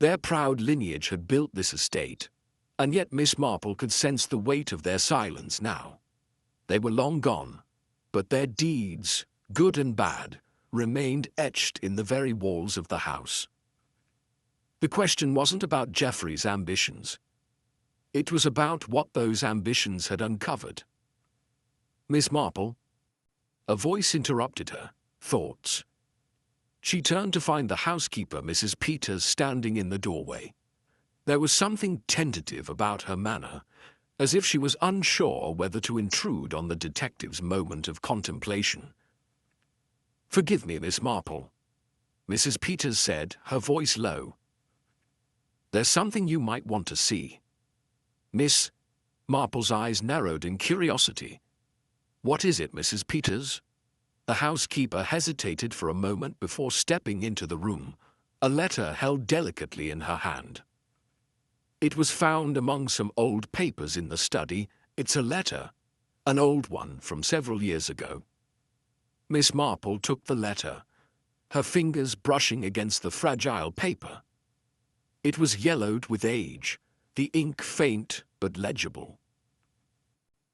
Their proud lineage had built this estate, and yet Miss Marple could sense the weight of their silence now. They were long gone, but their deeds, good and bad, remained etched in the very walls of the house. The question wasn't about Geoffrey's ambitions. It was about what those ambitions had uncovered. Miss Marple? A voice interrupted her thoughts. She turned to find the housekeeper, Mrs. Peters, standing in the doorway. There was something tentative about her manner, as if she was unsure whether to intrude on the detective's moment of contemplation. "Forgive me, Miss Marple," Mrs. Peters said, her voice low. "There's something you might want to see." Miss Marple's eyes narrowed in curiosity. "What is it, Mrs. Peters?" The housekeeper hesitated for a moment before stepping into the room, a letter held delicately in her hand. "It was found among some old papers in the study. It's a letter, an old one from several years ago." Miss Marple took the letter, her fingers brushing against the fragile paper. It was yellowed with age, the ink faint but legible.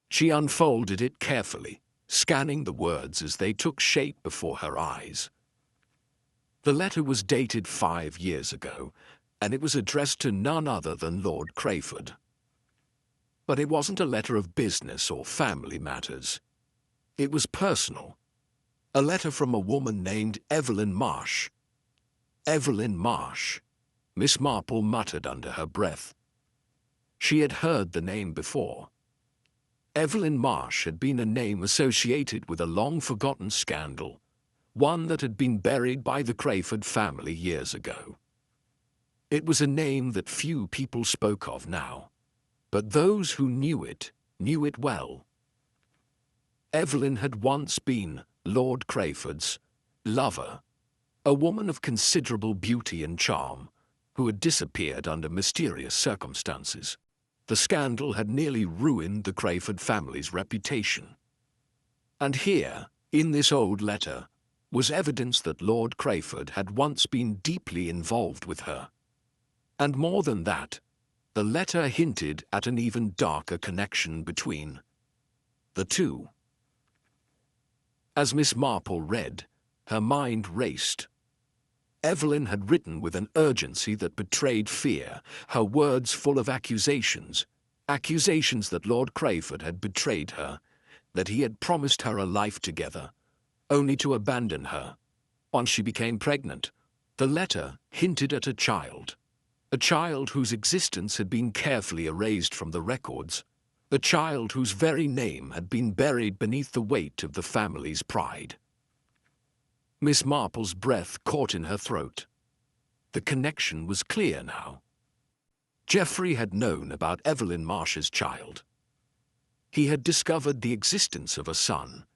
She unfolded it carefully, scanning the words as they took shape before her eyes. The letter was dated 5 years ago, and it was addressed to none other than Lord Crayford. But it wasn't a letter of business or family matters. It was personal. A letter from a woman named Evelyn Marsh. Evelyn Marsh, Miss Marple muttered under her breath. She had heard the name before. Evelyn Marsh had been a name associated with a long-forgotten scandal, one that had been buried by the Crayford family years ago. It was a name that few people spoke of now, but those who knew it well. Evelyn had once been Lord Crayford's lover, a woman of considerable beauty and charm, who had disappeared under mysterious circumstances. The scandal had nearly ruined the Crayford family's reputation. And here, in this old letter, was evidence that Lord Crayford had once been deeply involved with her. And more than that, the letter hinted at an even darker connection between the two. As Miss Marple read, her mind raced. Evelyn had written with an urgency that betrayed fear, her words full of accusations that Lord Crayford had betrayed her, that he had promised her a life together, only to abandon her once she became pregnant. The letter hinted at a child whose existence had been carefully erased from the records, a child whose very name had been buried beneath the weight of the family's pride. Miss Marple's breath caught in her throat. The connection was clear now. Geoffrey had known about Evelyn Marsh's child. He had discovered the existence of a son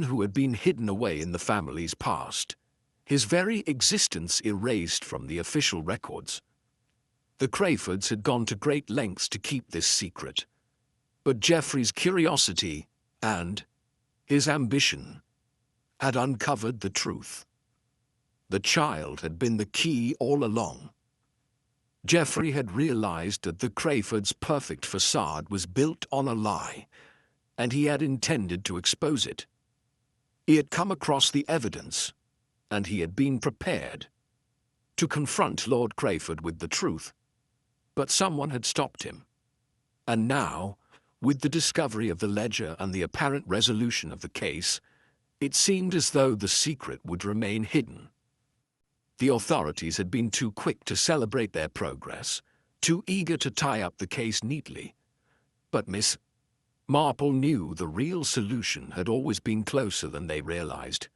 who had been hidden away in the family's past, his very existence erased from the official records. The Crayfords had gone to great lengths to keep this secret, but Geoffrey's curiosity and his ambition had uncovered the truth. The child had been the key all along. Geoffrey had realized that the Crayfords' perfect facade was built on a lie, and he had intended to expose it. He had come across the evidence, and he had been prepared to confront Lord Crayford with the truth. But someone had stopped him. And now, with the discovery of the ledger and the apparent resolution of the case, it seemed as though the secret would remain hidden. The authorities had been too quick to celebrate their progress, too eager to tie up the case neatly. But Miss Marple knew the real solution had always been closer than they realized.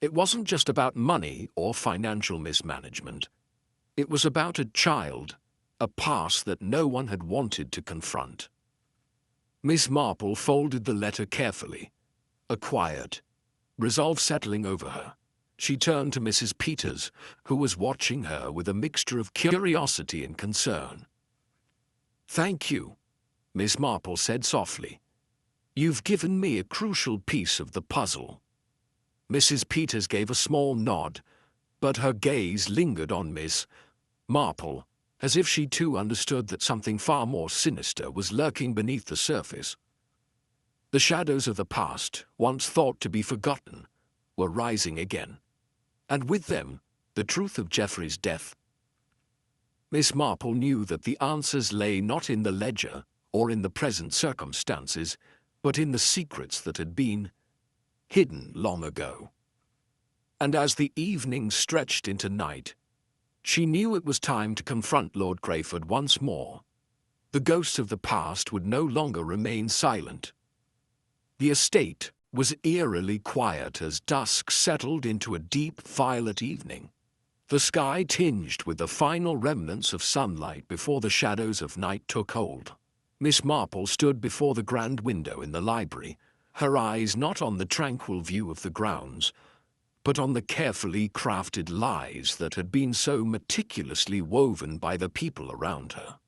It wasn't just about money or financial mismanagement. It was about a child, a past that no one had wanted to confront. Miss Marple folded the letter carefully, a quiet resolve settling over her. She turned to Mrs. Peters, who was watching her with a mixture of curiosity and concern. "Thank you," Miss Marple said softly. "You've given me a crucial piece of the puzzle." Mrs. Peters gave a small nod, but her gaze lingered on Miss Marple, as if she too understood that something far more sinister was lurking beneath the surface. The shadows of the past, once thought to be forgotten, were rising again, and with them, the truth of Geoffrey's death. Miss Marple knew that the answers lay not in the ledger or in the present circumstances, but in the secrets that had been hidden long ago. And as the evening stretched into night, she knew it was time to confront Lord Crayford once more. The ghosts of the past would no longer remain silent. The estate was eerily quiet as dusk settled into a deep violet evening, the sky tinged with the final remnants of sunlight before the shadows of night took hold. Miss Marple stood before the grand window in the library, her eyes not on the tranquil view of the grounds, but on the carefully crafted lies that had been so meticulously woven by the people around her.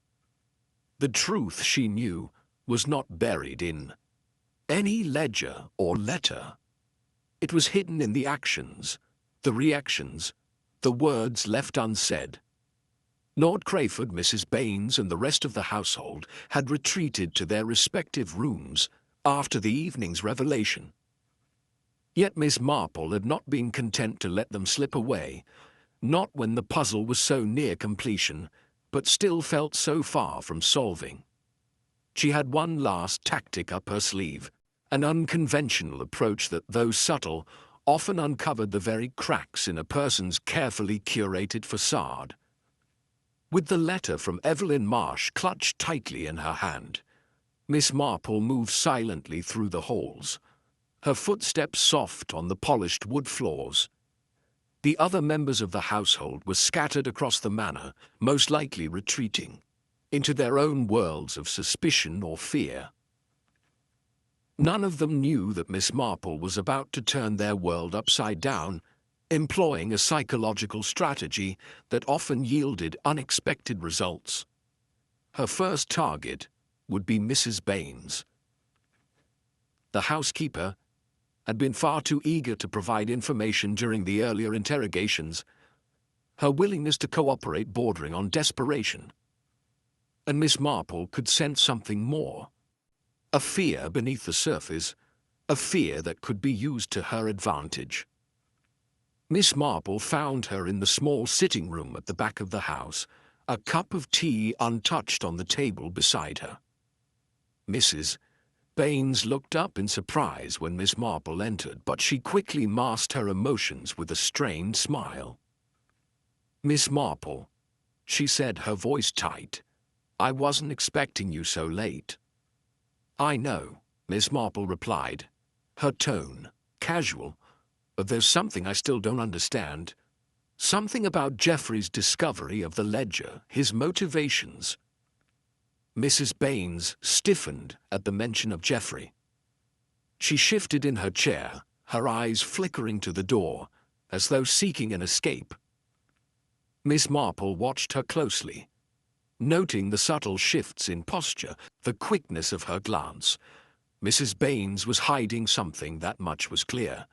The truth, she knew, was not buried in any ledger or letter. It was hidden in the actions, the reactions, the words left unsaid. Lord Crayford, Mrs. Baines, and the rest of the household had retreated to their respective rooms after the evening's revelation. Yet Miss Marple had not been content to let them slip away, not when the puzzle was so near completion, but still felt so far from solving. She had one last tactic up her sleeve, an unconventional approach that, though subtle, often uncovered the very cracks in a person's carefully curated facade. With the letter from Evelyn Marsh clutched tightly in her hand, Miss Marple moved silently through the halls, her footsteps soft on the polished wood floors. The other members of the household were scattered across the manor, most likely retreating into their own worlds of suspicion or fear. None of them knew that Miss Marple was about to turn their world upside down, employing a psychological strategy that often yielded unexpected results. Her first target would be Mrs. Baines. The housekeeper had been far too eager to provide information during the earlier interrogations, her willingness to cooperate bordering on desperation. And Miss Marple could sense something more, a fear beneath the surface, a fear that could be used to her advantage. Miss Marple found her in the small sitting room at the back of the house, a cup of tea untouched on the table beside her. Mrs. Baines looked up in surprise when Miss Marple entered, but she quickly masked her emotions with a strained smile. "Miss Marple," she said, her voice tight, "I wasn't expecting you so late." "I know," Miss Marple replied, her tone casual, "but there's something I still don't understand. Something about Geoffrey's discovery of the ledger, his motivations." Mrs. Baines stiffened at the mention of Geoffrey. She shifted in her chair, her eyes flickering to the door, as though seeking an escape. Miss Marple watched her closely, noting the subtle shifts in posture, the quickness of her glance. Mrs. Baines was hiding something, that much was clear.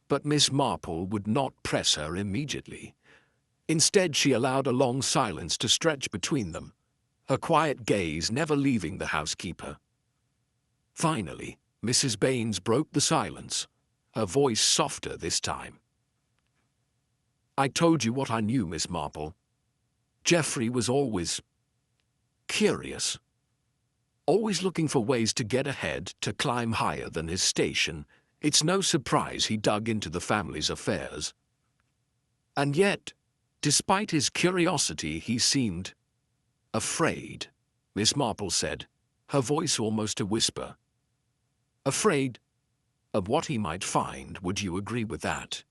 But Miss Marple would not press her immediately. Instead, she allowed a long silence to stretch between them, her quiet gaze never leaving the housekeeper. Finally, Mrs. Baines broke the silence, her voice softer this time. "I told you what I knew, Miss Marple. Geoffrey was always curious, always looking for ways to get ahead, to climb higher than his station. It's no surprise he dug into the family's affairs. And yet, despite his curiosity, he seemed afraid," Miss Marple said, her voice almost a whisper. "Afraid of what he might find, would you agree with that?"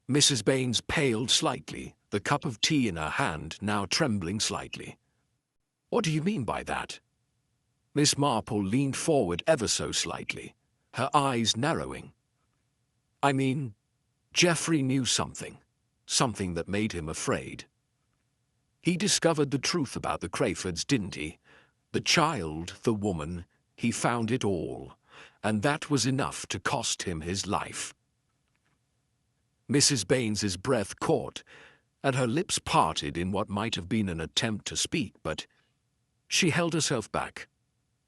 Mrs. Baines paled slightly, the cup of tea in her hand now trembling slightly. "What do you mean by that?" Miss Marple leaned forward ever so slightly, her eyes narrowing. "I mean, Geoffrey knew something that made him afraid. He discovered the truth about the Crayfords, didn't he? The child, the woman, he found it all, and that was enough to cost him his life." Mrs. Baines's breath caught, and her lips parted in what might have been an attempt to speak, but she held herself back.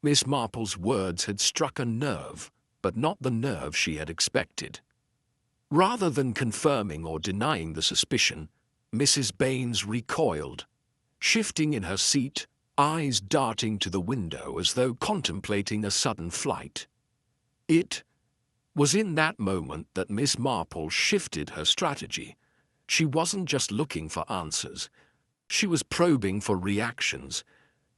Miss Marple's words had struck a nerve, but not the nerve she had expected. Rather than confirming or denying the suspicion, Mrs. Baines recoiled, shifting in her seat, eyes darting to the window as though contemplating a sudden flight. It was in that moment that Miss Marple shifted her strategy. She wasn't just looking for answers. She was probing for reactions,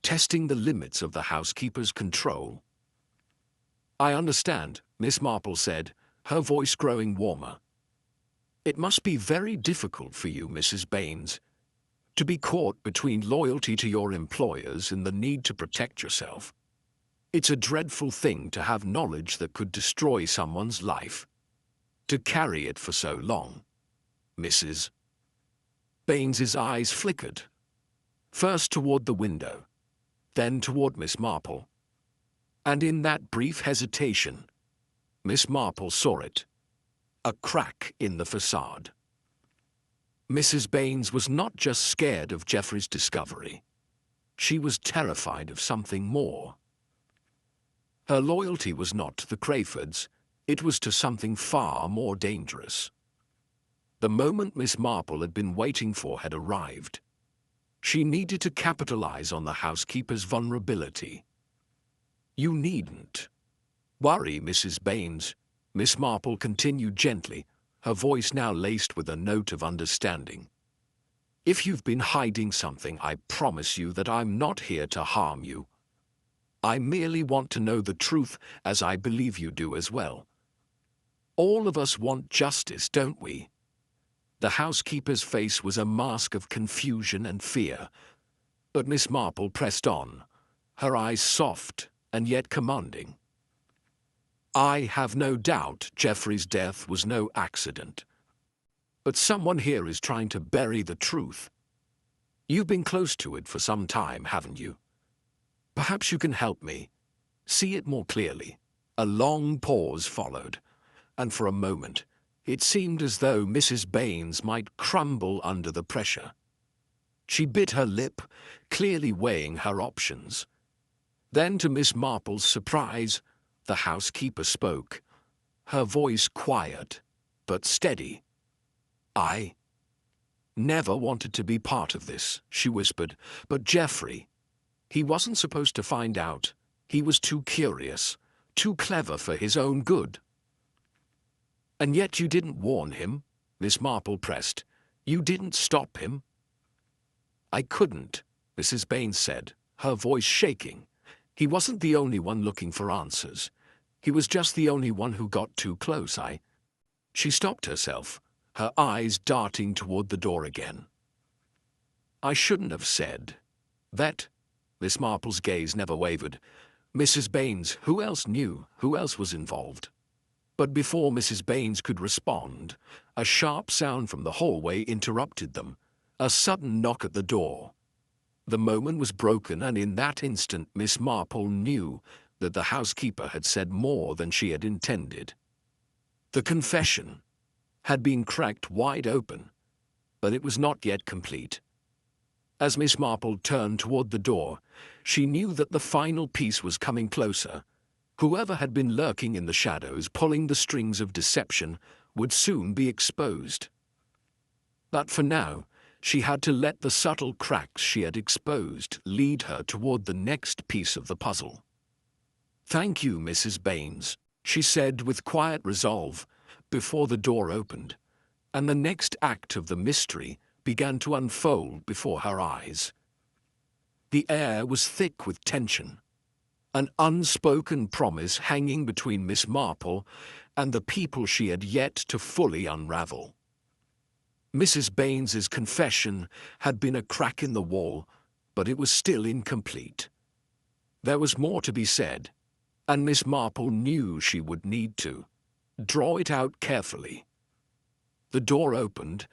testing the limits of the housekeeper's control. I understand, Miss Marple said, her voice growing warmer. It must be very difficult for you, Mrs. Baines, to be caught between loyalty to your employers and the need to protect yourself. It's a dreadful thing to have knowledge that could destroy someone's life. To carry it for so long. Mrs. Baines's eyes flickered, first toward the window, then toward Miss Marple. And in that brief hesitation, Miss Marple saw it. A crack in the facade. Mrs. Baines was not just scared of Geoffrey's discovery. She was terrified of something more. Her loyalty was not to the Crayfords, it was to something far more dangerous. The moment Miss Marple had been waiting for had arrived. She needed to capitalize on the housekeeper's vulnerability. You needn't worry, Mrs. Baines, Miss Marple continued gently, her voice now laced with a note of understanding. If you've been hiding something, I promise you that I'm not here to harm you. I merely want to know the truth, as I believe you do as well. All of us want justice, don't we? The housekeeper's face was a mask of confusion and fear, but Miss Marple pressed on, her eyes soft and yet commanding. I have no doubt Geoffrey's death was no accident. But someone here is trying to bury the truth. You've been close to it for some time, haven't you? Perhaps you can help me see it more clearly. A long pause followed, and for a moment it seemed as though Mrs. Baines might crumble under the pressure. She bit her lip, clearly weighing her options. Then, to Miss Marple's surprise, the housekeeper spoke, her voice quiet but steady. I never wanted to be part of this, she whispered, but Geoffrey, he wasn't supposed to find out. He was too curious, too clever for his own good. And yet you didn't warn him, Miss Marple pressed. You didn't stop him. I couldn't, Mrs. Baines said, her voice shaking. He wasn't the only one looking for answers. He was just the only one who got too close. She stopped herself, her eyes darting toward the door again. I shouldn't have said that. Miss Marple's gaze never wavered. Mrs. Baines, who else knew? Who else was involved? But before Mrs. Baines could respond, a sharp sound from the hallway interrupted them, a sudden knock at the door. The moment was broken, and in that instant Miss Marple knew that the housekeeper had said more than she had intended. The confession had been cracked wide open, but it was not yet complete. As Miss Marple turned toward the door, she knew that the final piece was coming closer. Whoever had been lurking in the shadows, pulling the strings of deception, would soon be exposed. But for now, she had to let the subtle cracks she had exposed lead her toward the next piece of the puzzle. Thank you, Mrs. Baines, she said with quiet resolve before the door opened, and the next act of the mystery began to unfold before her eyes. The air was thick with tension, an unspoken promise hanging between Miss Marple and the people she had yet to fully unravel. Mrs. Baines's confession had been a crack in the wall, but it was still incomplete. There was more to be said, and Miss Marple knew she would need to draw it out carefully. The door opened,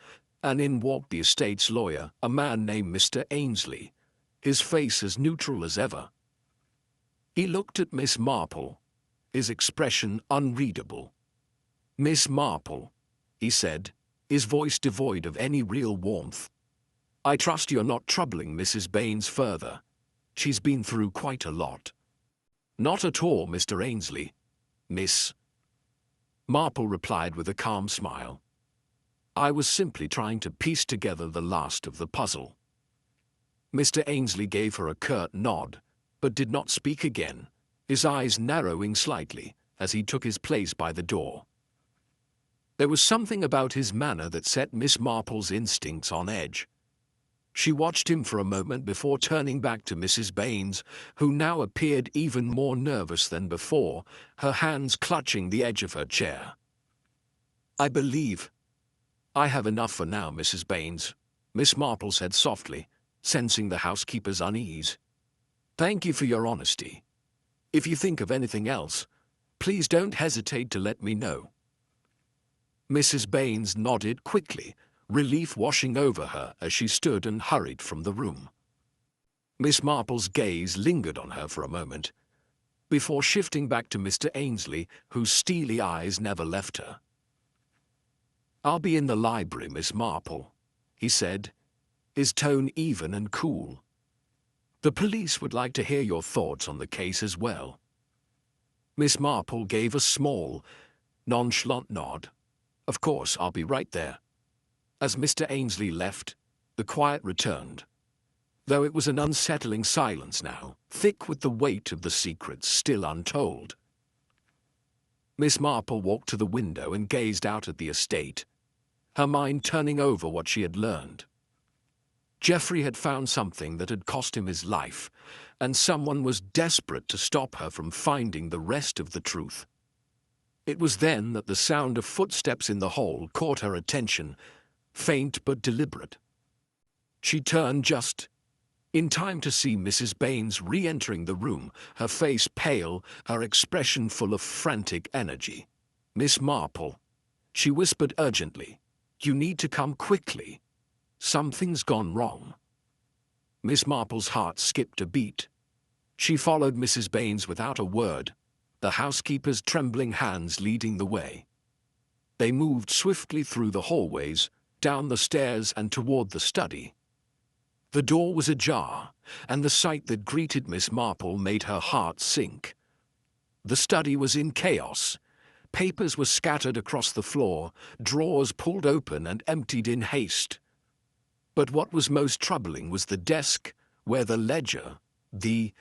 and in walked the estate's lawyer, a man named Mr. Ainsley, his face as neutral as ever. He looked at Miss Marple, his expression unreadable. Miss Marple, he said, his voice devoid of any real warmth. I trust you're not troubling Mrs. Baines further. She's been through quite a lot. Not at all, Mr. Ainsley, Miss Marple replied with a calm smile. I was simply trying to piece together the last of the puzzle. Mr. Ainsley gave her a curt nod, but did not speak again, his eyes narrowing slightly as he took his place by the door. There was something about his manner that set Miss Marple's instincts on edge. She watched him for a moment before turning back to Mrs. Baines, who now appeared even more nervous than before, her hands clutching the edge of her chair. "I believe I have enough for now, Mrs. Baines," Miss Marple said softly, sensing the housekeeper's unease. "Thank you for your honesty. If you think of anything else, please don't hesitate to let me know." Mrs. Baines nodded quickly, relief washing over her as she stood and hurried from the room. Miss Marple's gaze lingered on her for a moment, before shifting back to Mr. Ainsley, whose steely eyes never left her. "I'll be in the library, Miss Marple," he said, his tone even and cool. "The police would like to hear your thoughts on the case as well." Miss Marple gave a small, nonchalant nod. "Of course, I'll be right there." As Mr. Ainsley left, the quiet returned, though it was an unsettling silence now, thick with the weight of the secrets still untold. Miss Marple walked to the window and gazed out at the estate, her mind turning over what she had learned. Geoffrey had found something that had cost him his life, and someone was desperate to stop her from finding the rest of the truth. It was then that the sound of footsteps in the hall caught her attention, faint but deliberate. She turned just in time to see Mrs. Baines re-entering the room, her face pale, her expression full of frantic energy. "Miss Marple," she whispered urgently, "you need to come quickly. Something's gone wrong." Miss Marple's heart skipped a beat. She followed Mrs. Baines without a word, the housekeeper's trembling hands leading the way. They moved swiftly through the hallways, down the stairs and toward the study. The door was ajar, and the sight that greeted Miss Marple made her heart sink. The study was in chaos. Papers were scattered across the floor, drawers pulled open and emptied in haste. But what was most troubling was the desk where the ledger, the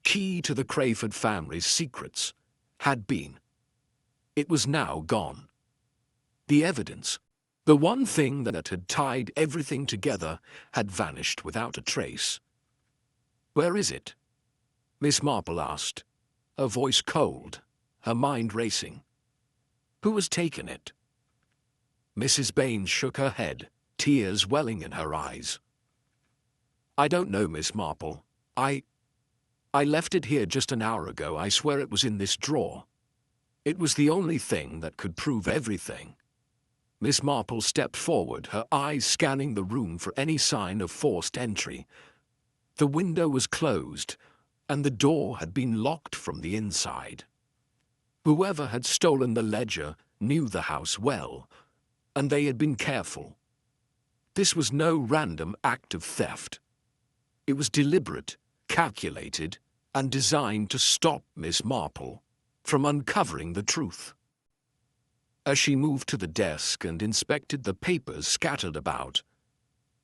key to the Crayford family's secrets, had been. It was now gone. The evidence, the one thing that had tied everything together, had vanished without a trace. "Where is it?" Miss Marple asked, her voice cold, her mind racing. "Who has taken it?" Mrs. Baines shook her head, tears welling in her eyes. "I don't know, Miss Marple. I left it here just an hour ago. I swear it was in this drawer. It was the only thing that could prove everything." Miss Marple stepped forward, her eyes scanning the room for any sign of forced entry. The window was closed, and the door had been locked from the inside. Whoever had stolen the ledger knew the house well, and they had been careful. This was no random act of theft. It was deliberate, calculated, and designed to stop Miss Marple from uncovering the truth. As she moved to the desk and inspected the papers scattered about,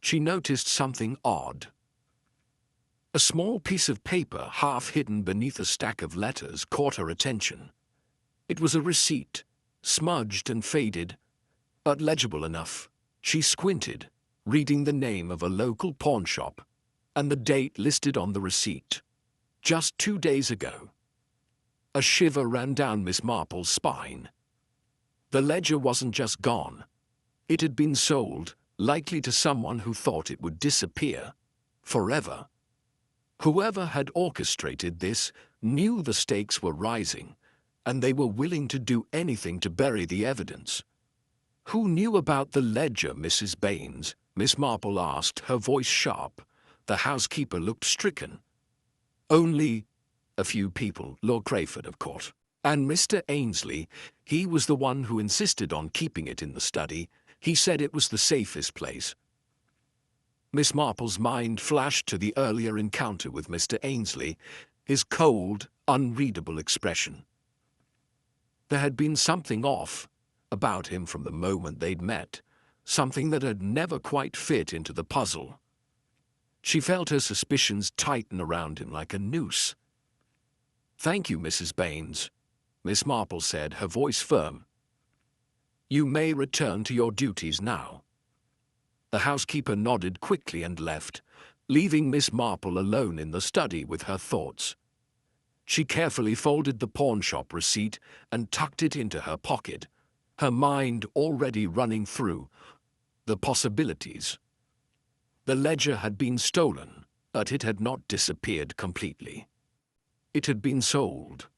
she noticed something odd. A small piece of paper, half hidden beneath a stack of letters, caught her attention. It was a receipt, smudged and faded, but legible enough. She squinted, reading the name of a local pawnshop and the date listed on the receipt. Just 2 days ago. A shiver ran down Miss Marple's spine. The ledger wasn't just gone. It had been sold, likely to someone who thought it would disappear forever. Whoever had orchestrated this knew the stakes were rising, and they were willing to do anything to bury the evidence. "Who knew about the ledger, Mrs. Baines?" Miss Marple asked, her voice sharp. The housekeeper looked stricken. "Only a few people, Lord Crayford, of course. And Mr. Ainsley, he was the one who insisted on keeping it in the study. He said it was the safest place." Miss Marple's mind flashed to the earlier encounter with Mr. Ainsley, his cold, unreadable expression. There had been something off about him from the moment they'd met, something that had never quite fit into the puzzle. She felt her suspicions tighten around him like a noose. "Thank you, Mrs. Baines," Miss Marple said, her voice firm. "You may return to your duties now." The housekeeper nodded quickly and left, leaving Miss Marple alone in the study with her thoughts. She carefully folded the pawnshop receipt and tucked it into her pocket, her mind already running through the possibilities. The ledger had been stolen, but it had not disappeared completely. It had been sold,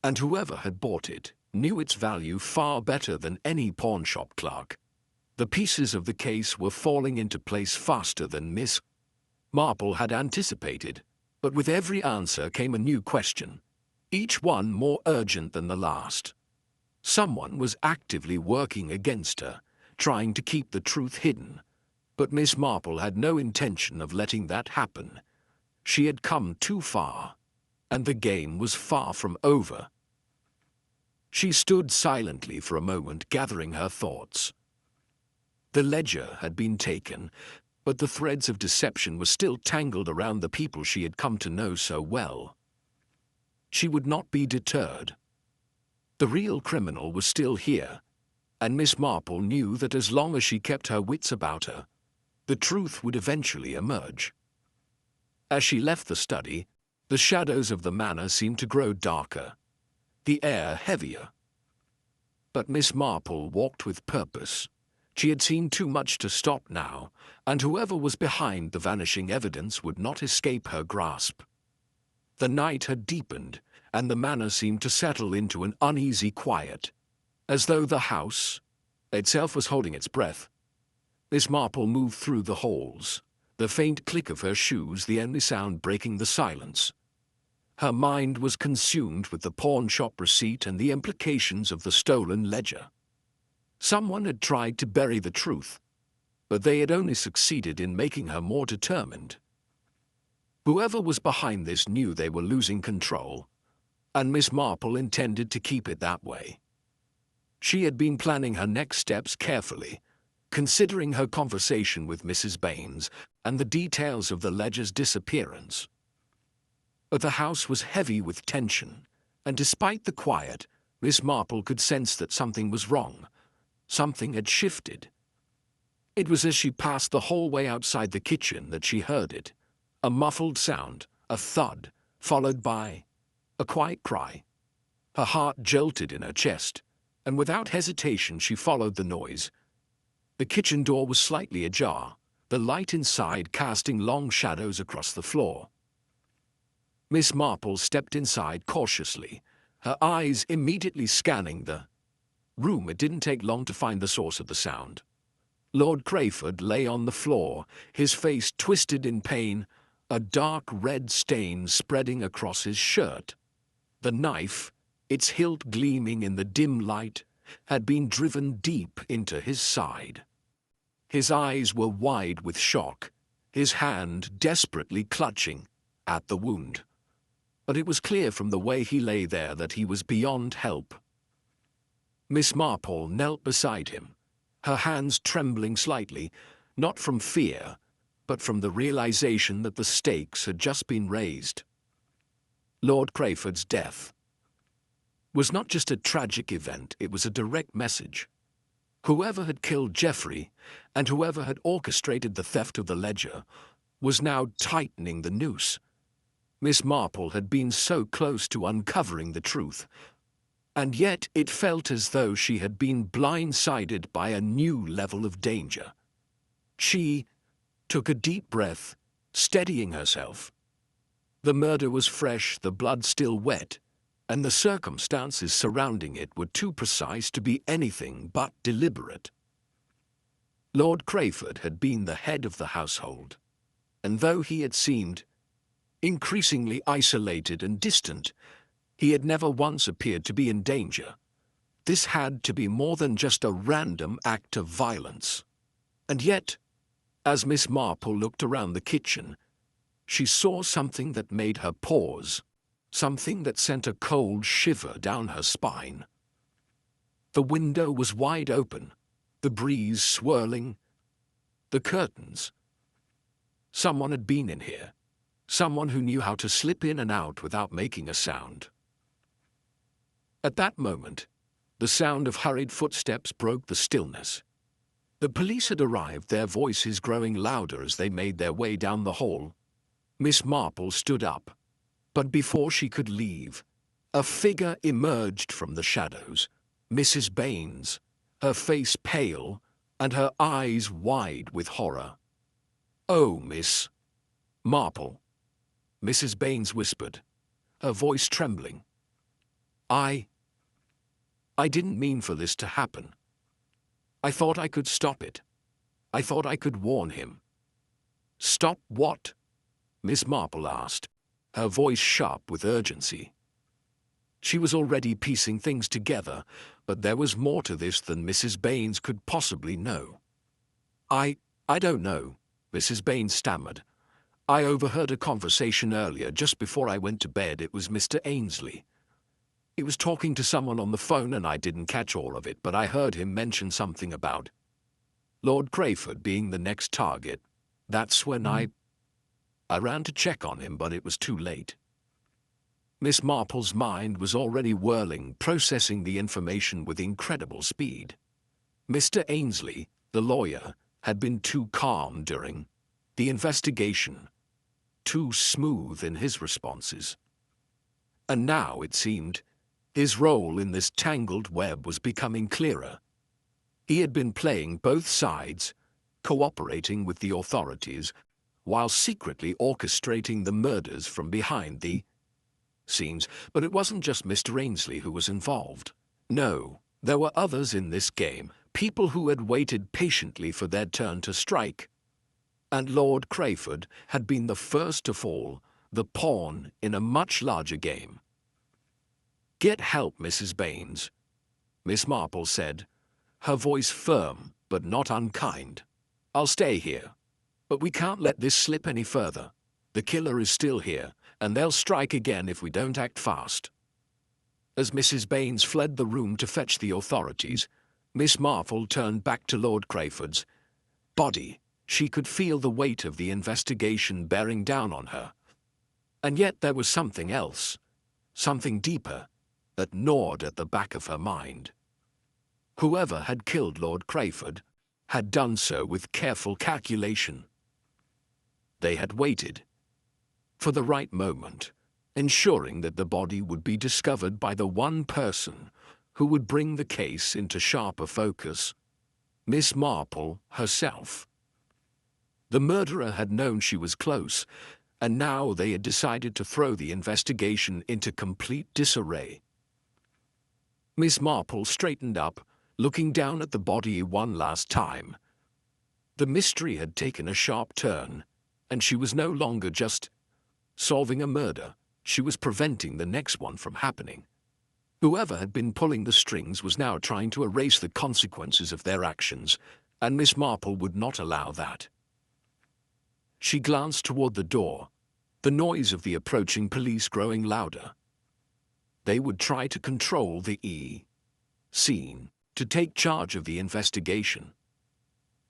and whoever had bought it knew its value far better than any pawnshop clerk. The pieces of the case were falling into place faster than Miss Marple had anticipated, but with every answer came a new question, each one more urgent than the last. Someone was actively working against her, trying to keep the truth hidden, but Miss Marple had no intention of letting that happen. She had come too far, and the game was far from over. She stood silently for a moment, gathering her thoughts. The ledger had been taken, but the threads of deception were still tangled around the people she had come to know so well. She would not be deterred. The real criminal was still here, and Miss Marple knew that as long as she kept her wits about her, the truth would eventually emerge. As she left the study, the shadows of the manor seemed to grow darker, the air heavier. But Miss Marple walked with purpose. She had seen too much to stop now, and whoever was behind the vanishing evidence would not escape her grasp. The night had deepened, and the manor seemed to settle into an uneasy quiet, as though the house itself was holding its breath. Miss Marple moved through the halls, the faint click of her shoes the only sound breaking the silence. Her mind was consumed with the pawnshop receipt and the implications of the stolen ledger. Someone had tried to bury the truth, but they had only succeeded in making her more determined. Whoever was behind this knew they were losing control, and Miss Marple intended to keep it that way. She had been planning her next steps carefully, considering her conversation with Mrs. Baines and the details of the ledger's disappearance. But the house was heavy with tension, and despite the quiet, Miss Marple could sense that something was wrong. Something had shifted. It was as she passed the hallway outside the kitchen that she heard it. A muffled sound, a thud, followed by a quiet cry. Her heart jolted in her chest, and without hesitation she followed the noise. The kitchen door was slightly ajar, the light inside casting long shadows across the floor. Miss Marple stepped inside cautiously, her eyes immediately scanning the room. It didn't take long to find the source of the sound. Lord Crayford lay on the floor, his face twisted in pain, a dark red stain spreading across his shirt. The knife, its hilt gleaming in the dim light, had been driven deep into his side. His eyes were wide with shock, his hand desperately clutching at the wound. But it was clear from the way he lay there that he was beyond help. Miss Marple knelt beside him, her hands trembling slightly, not from fear, but from the realization that the stakes had just been raised. Lord Crayford's death was not just a tragic event, it was a direct message. Whoever had killed Geoffrey, and whoever had orchestrated the theft of the ledger, was now tightening the noose. Miss Marple had been so close to uncovering the truth, and yet it felt as though she had been blindsided by a new level of danger. She took a deep breath, steadying herself. The murder was fresh, the blood still wet, and the circumstances surrounding it were too precise to be anything but deliberate. Lord Crayford had been the head of the household, and though he had seemed increasingly isolated and distant, he had never once appeared to be in danger. This had to be more than just a random act of violence. And yet, as Miss Marple looked around the kitchen, she saw something that made her pause, something that sent a cold shiver down her spine. The window was wide open, the breeze swirling, the curtains. Someone had been in here, someone who knew how to slip in and out without making a sound. At that moment, the sound of hurried footsteps broke the stillness. The police had arrived, their voices growing louder as they made their way down the hall. Miss Marple stood up, but before she could leave, a figure emerged from the shadows. Mrs. Baines, her face pale and her eyes wide with horror. "Oh, Miss Marple," Mrs. Baines whispered, her voice trembling. I didn't mean for this to happen. I thought I could stop it. I thought I could warn him." "Stop what?" Miss Marple asked, her voice sharp with urgency. She was already piecing things together, but there was more to this than Mrs. Baines could possibly know. I don't know," Mrs. Baines stammered. "I overheard a conversation earlier, just before I went to bed. It was Mr. Ainsley. He was talking to someone on the phone and I didn't catch all of it, but I heard him mention something about Lord Crayford being the next target. That's when I ran to check on him, but it was too late." Miss Marple's mind was already whirling, processing the information with incredible speed. Mr. Ainsley, the lawyer, had been too calm during the investigation, too smooth in his responses. And now, it seemed, his role in this tangled web was becoming clearer. He had been playing both sides, cooperating with the authorities, while secretly orchestrating the murders from behind the scenes. But it wasn't just Mr. Ainsley who was involved. No, there were others in this game, people who had waited patiently for their turn to strike. And Lord Crayford had been the first to fall, the pawn in a much larger game. "Get help, Mrs. Baines," Miss Marple said, her voice firm but not unkind. "I'll stay here, but we can't let this slip any further. The killer is still here, and they'll strike again if we don't act fast." As Mrs. Baines fled the room to fetch the authorities, Miss Marple turned back to Lord Crayford's body. She could feel the weight of the investigation bearing down on her. And yet there was something else, something deeper, that gnawed at the back of her mind. Whoever had killed Lord Crayford had done so with careful calculation. They had waited for the right moment, ensuring that the body would be discovered by the one person who would bring the case into sharper focus: Miss Marple herself. The murderer had known she was close, and now they had decided to throw the investigation into complete disarray. Miss Marple straightened up, looking down at the body one last time. The mystery had taken a sharp turn, and she was no longer just solving a murder. She was preventing the next one from happening. Whoever had been pulling the strings was now trying to erase the consequences of their actions, and Miss Marple would not allow that. She glanced toward the door, the noise of the approaching police growing louder. They would try to control the scene, to take charge of the investigation.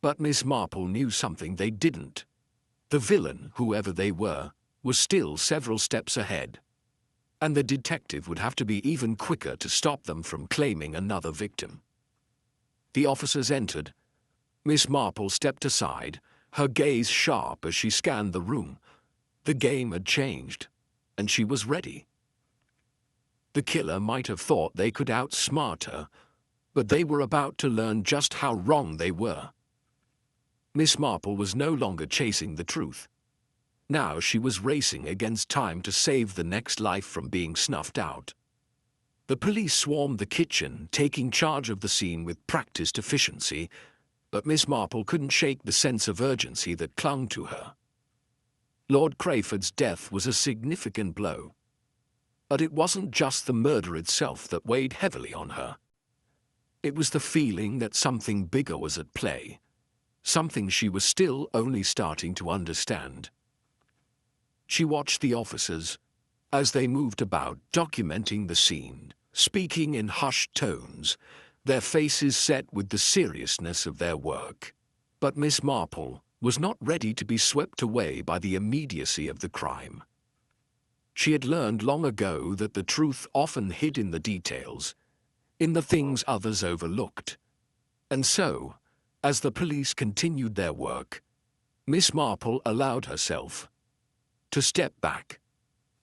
But Miss Marple knew something they didn't. The villain, whoever they were, was still several steps ahead. And the detective would have to be even quicker to stop them from claiming another victim. The officers entered. Miss Marple stepped aside, her gaze sharp as she scanned the room. The game had changed, and she was ready. The killer might have thought they could outsmart her, but they were about to learn just how wrong they were. Miss Marple was no longer chasing the truth. Now she was racing against time to save the next life from being snuffed out. The police swarmed the kitchen, taking charge of the scene with practiced efficiency, but Miss Marple couldn't shake the sense of urgency that clung to her. Lord Crayford's death was a significant blow. But it wasn't just the murder itself that weighed heavily on her. It was the feeling that something bigger was at play, something she was still only starting to understand. She watched the officers as they moved about, documenting the scene, speaking in hushed tones, their faces set with the seriousness of their work. But Miss Marple was not ready to be swept away by the immediacy of the crime. She had learned long ago that the truth often hid in the details, in the things others overlooked. And so, As the police continued their work, Miss Marple allowed herself to step back,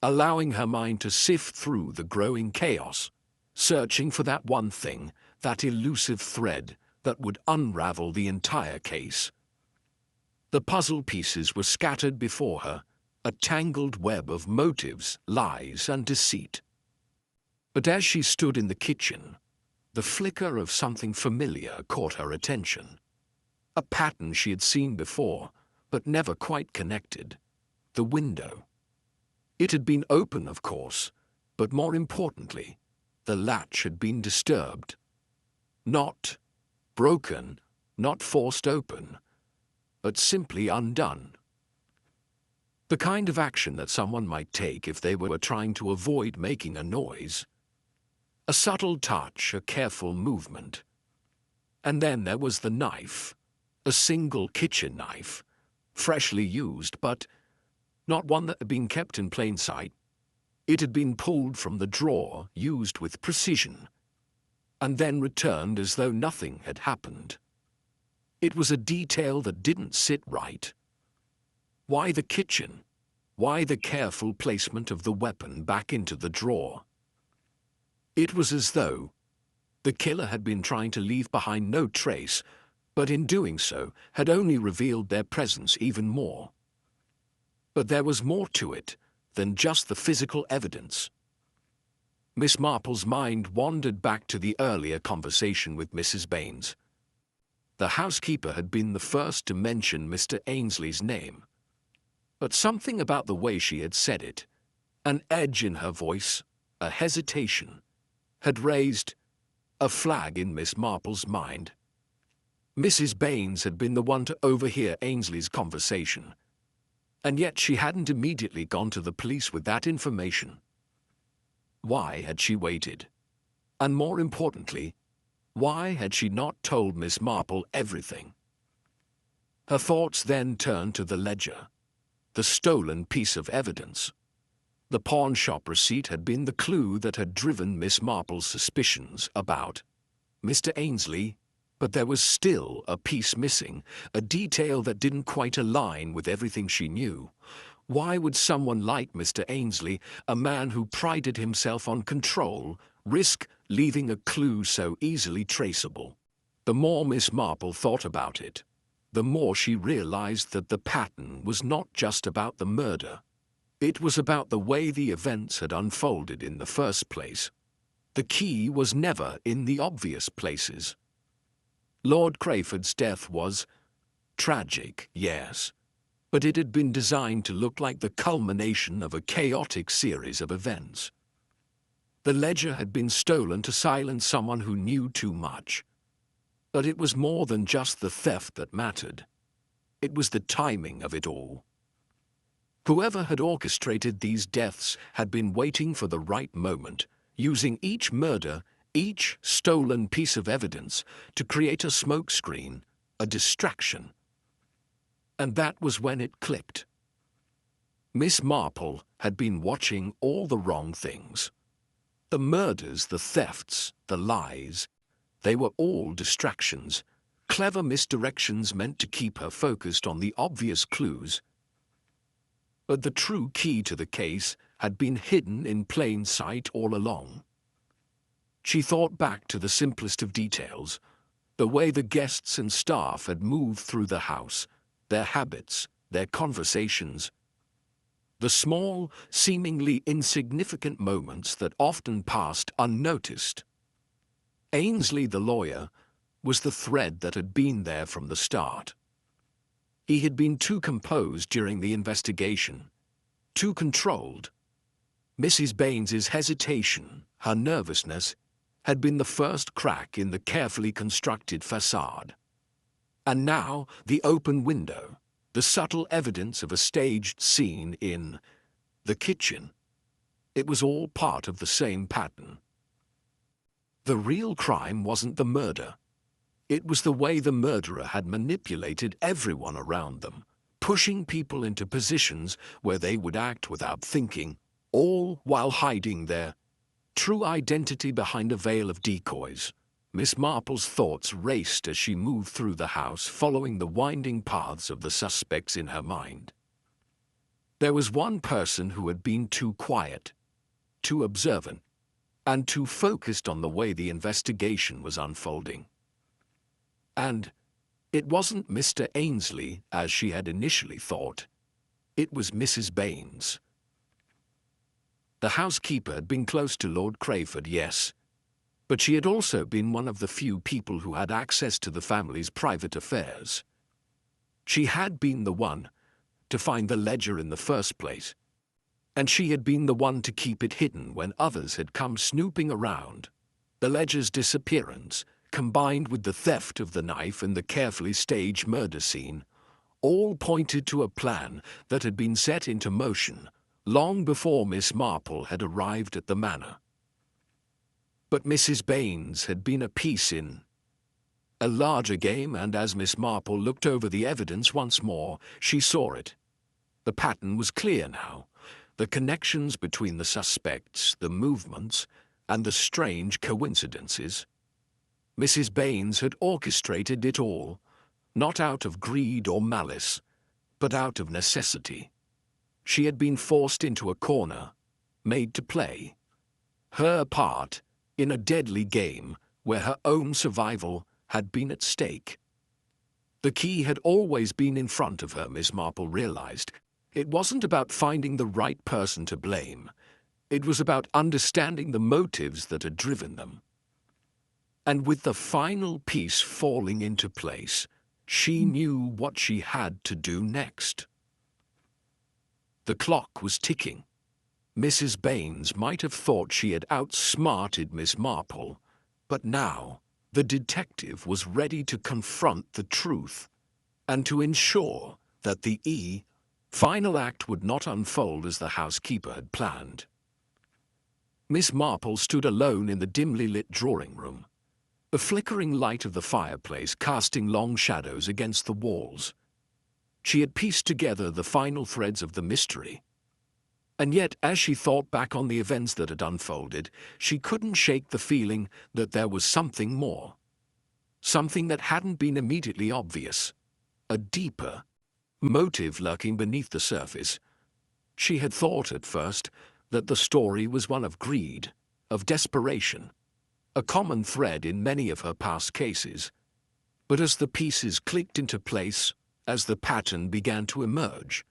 allowing her mind to sift through the growing chaos, searching for that one thing, that elusive thread that would unravel the entire case. The puzzle pieces were scattered before her, a tangled web of motives, lies, and deceit. But as she stood in the kitchen, the flicker of something familiar caught her attention. A pattern she had seen before, but never quite connected. The window. It had been open, of course, but more importantly, the latch had been disturbed. Not broken, not forced open, but simply undone. The kind of action that someone might take if they were trying to avoid making a noise. A subtle touch, a careful movement. And then there was the knife, a single kitchen knife, freshly used, but not one that had been kept in plain sight. It had been pulled from the drawer, used with precision, and then returned as though nothing had happened. It was a detail that didn't sit right. Why the kitchen? Why the careful placement of the weapon back into the drawer? It was as though the killer had been trying to leave behind no trace, but in doing so had only revealed their presence even more. But there was more to it than just the physical evidence. Miss Marple's mind wandered back to the earlier conversation with Mrs. Baines. The housekeeper had been the first to mention Mr. Ainsley's name. But something about the way she had said it, an edge in her voice, a hesitation, had raised a flag in Miss Marple's mind. Mrs. Baines had been the one to overhear Ainsley's conversation, and yet she hadn't immediately gone to the police with that information. Why had she waited? And more importantly, why had she not told Miss Marple everything? Her thoughts then turned to the ledger, the stolen piece of evidence. The pawn shop receipt had been the clue that had driven Miss Marple's suspicions about Mr. Ainsley, but there was still a piece missing, a detail that didn't quite align with everything she knew. Why would someone like Mr. Ainsley, a man who prided himself on control, risk leaving a clue so easily traceable? The more Miss Marple thought about it, the more she realized that the pattern was not just about the murder. It was about the way the events had unfolded in the first place. The key was never in the obvious places. Lord Crayford's death was tragic, yes, but it had been designed to look like the culmination of a chaotic series of events. The ledger had been stolen to silence someone who knew too much. But it was more than just the theft that mattered. It was the timing of it all. Whoever had orchestrated these deaths had been waiting for the right moment, using each murder, each stolen piece of evidence, to create a smokescreen, a distraction. And that was when it clicked. Miss Marple had been watching all the wrong things. The murders, the thefts, the lies, they were all distractions, clever misdirections meant to keep her focused on the obvious clues. But the true key to the case had been hidden in plain sight all along. She thought back to the simplest of details, the way the guests and staff had moved through the house, their habits, their conversations. The small, seemingly insignificant moments that often passed unnoticed. Ainsley, the lawyer, was the thread that had been there from the start. He had been too composed during the investigation, too controlled. Mrs. Baines's hesitation, her nervousness, had been the first crack in the carefully constructed facade. And now the open window, the subtle evidence of a staged scene in the kitchen. It was all part of the same pattern. The real crime wasn't the murder. It was the way the murderer had manipulated everyone around them, pushing people into positions where they would act without thinking, all while hiding their true identity behind a veil of decoys. Miss Marple's thoughts raced as she moved through the house, following the winding paths of the suspects in her mind. There was one person who had been too quiet, too observant, and too focused on the way the investigation was unfolding. And it wasn't Mr. Ainsley, as she had initially thought. It was Mrs. Baines. The housekeeper had been close to Lord Crayford, yes, but she had also been one of the few people who had access to the family's private affairs. She had been the one to find the ledger in the first place, and she had been the one to keep it hidden when others had come snooping around. The ledger's disappearance, combined with the theft of the knife and the carefully staged murder scene, all pointed to a plan that had been set into motion long before Miss Marple had arrived at the manor. But Mrs. Baines had been a piece in a larger game, and as Miss Marple looked over the evidence once more, she saw it. The pattern was clear now. The connections between the suspects, the movements, and the strange coincidences. Mrs. Baines had orchestrated it all, not out of greed or malice, but out of necessity. She had been forced into a corner, made to play her part in a deadly game where her own survival had been at stake. The key had always been in front of her, Miss Marple realized. It wasn't about finding the right person to blame. It was about understanding the motives that had driven them. And with the final piece falling into place, she knew what she had to do next. The clock was ticking. Mrs. Baines might have thought she had outsmarted Miss Marple, but now the detective was ready to confront the truth and to ensure that the final act would not unfold as the housekeeper had planned. Miss Marple stood alone in the dimly lit drawing room, the flickering light of the fireplace casting long shadows against the walls. She had pieced together the final threads of the mystery. And yet, as she thought back on the events that had unfolded, she couldn't shake the feeling that there was something more. Something that hadn't been immediately obvious. A deeper motive lurking beneath the surface. She had thought at first that the story was one of greed, of desperation, a common thread in many of her past cases. But as the pieces clicked into place, as the pattern began to emerge,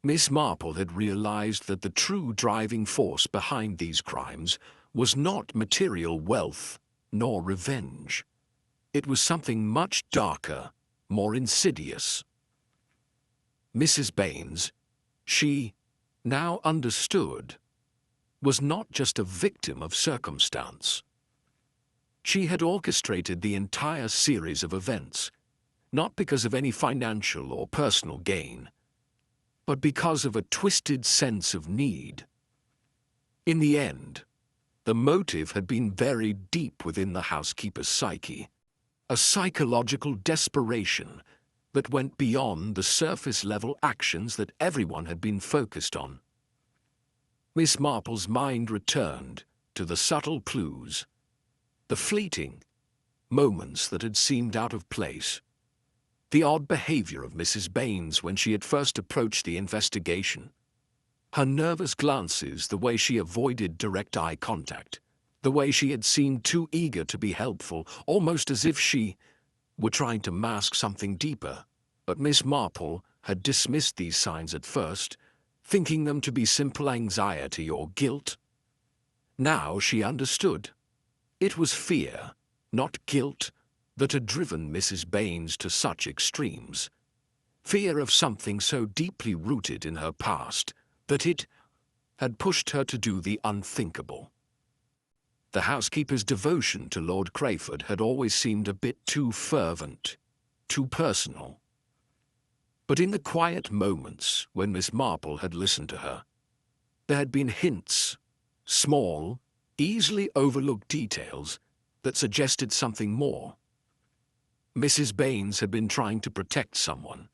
Miss Marple had realized that the true driving force behind these crimes was not material wealth nor revenge. It was something much darker, more insidious. Mrs. Baines, she now understood, was not just a victim of circumstance. She had orchestrated the entire series of events, not because of any financial or personal gain, but because of a twisted sense of need. In the end, the motive had been buried deep within the housekeeper's psyche, a psychological desperation that went beyond the surface-level actions that everyone had been focused on. Miss Marple's mind returned to the subtle clues, the fleeting moments that had seemed out of place, the odd behavior of Mrs. Baines when she had first approached the investigation, her nervous glances, the way she avoided direct eye contact, the way she had seemed too eager to be helpful, almost as if she were trying to mask something deeper. But Miss Marple had dismissed these signs at first, thinking them to be simple anxiety or guilt. Now she understood. It was fear, not guilt, that had driven Mrs. Baines to such extremes. Fear of something so deeply rooted in her past that it had pushed her to do the unthinkable. The housekeeper's devotion to Lord Crayford had always seemed a bit too fervent, too personal. But in the quiet moments when Miss Marple had listened to her, there had been hints, small, easily overlooked details that suggested something more. Mrs. Baines had been trying to protect someone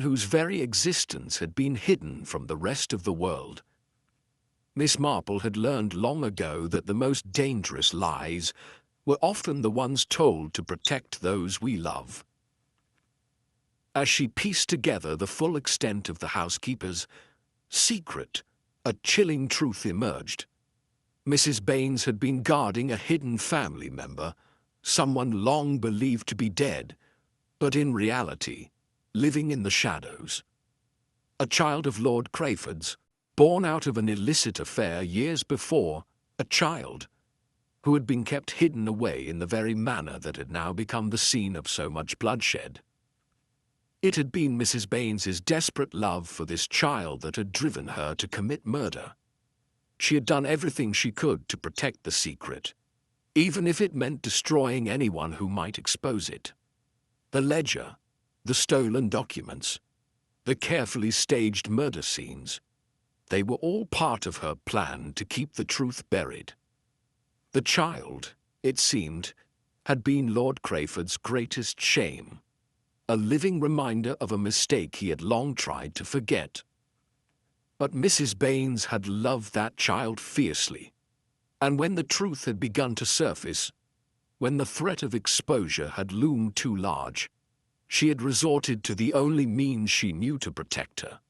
whose very existence had been hidden from the rest of the world. Miss Marple had learned long ago that the most dangerous lies were often the ones told to protect those we love. As she pieced together the full extent of the housekeeper's secret, a chilling truth emerged. Mrs. Baines had been guarding a hidden family member, someone long believed to be dead, but in reality, living in the shadows. A child of Lord Crayford's, born out of an illicit affair years before, a child who had been kept hidden away in the very manor that had now become the scene of so much bloodshed. It had been Mrs. Baines's desperate love for this child that had driven her to commit murder. She had done everything she could to protect the secret, even if it meant destroying anyone who might expose it. The ledger, the stolen documents, the carefully staged murder scenes, they were all part of her plan to keep the truth buried. The child, it seemed, had been Lord Crayford's greatest shame, a living reminder of a mistake he had long tried to forget. But Mrs. Baines had loved that child fiercely, and when the truth had begun to surface, when the threat of exposure had loomed too large, she had resorted to the only means she knew to protect her.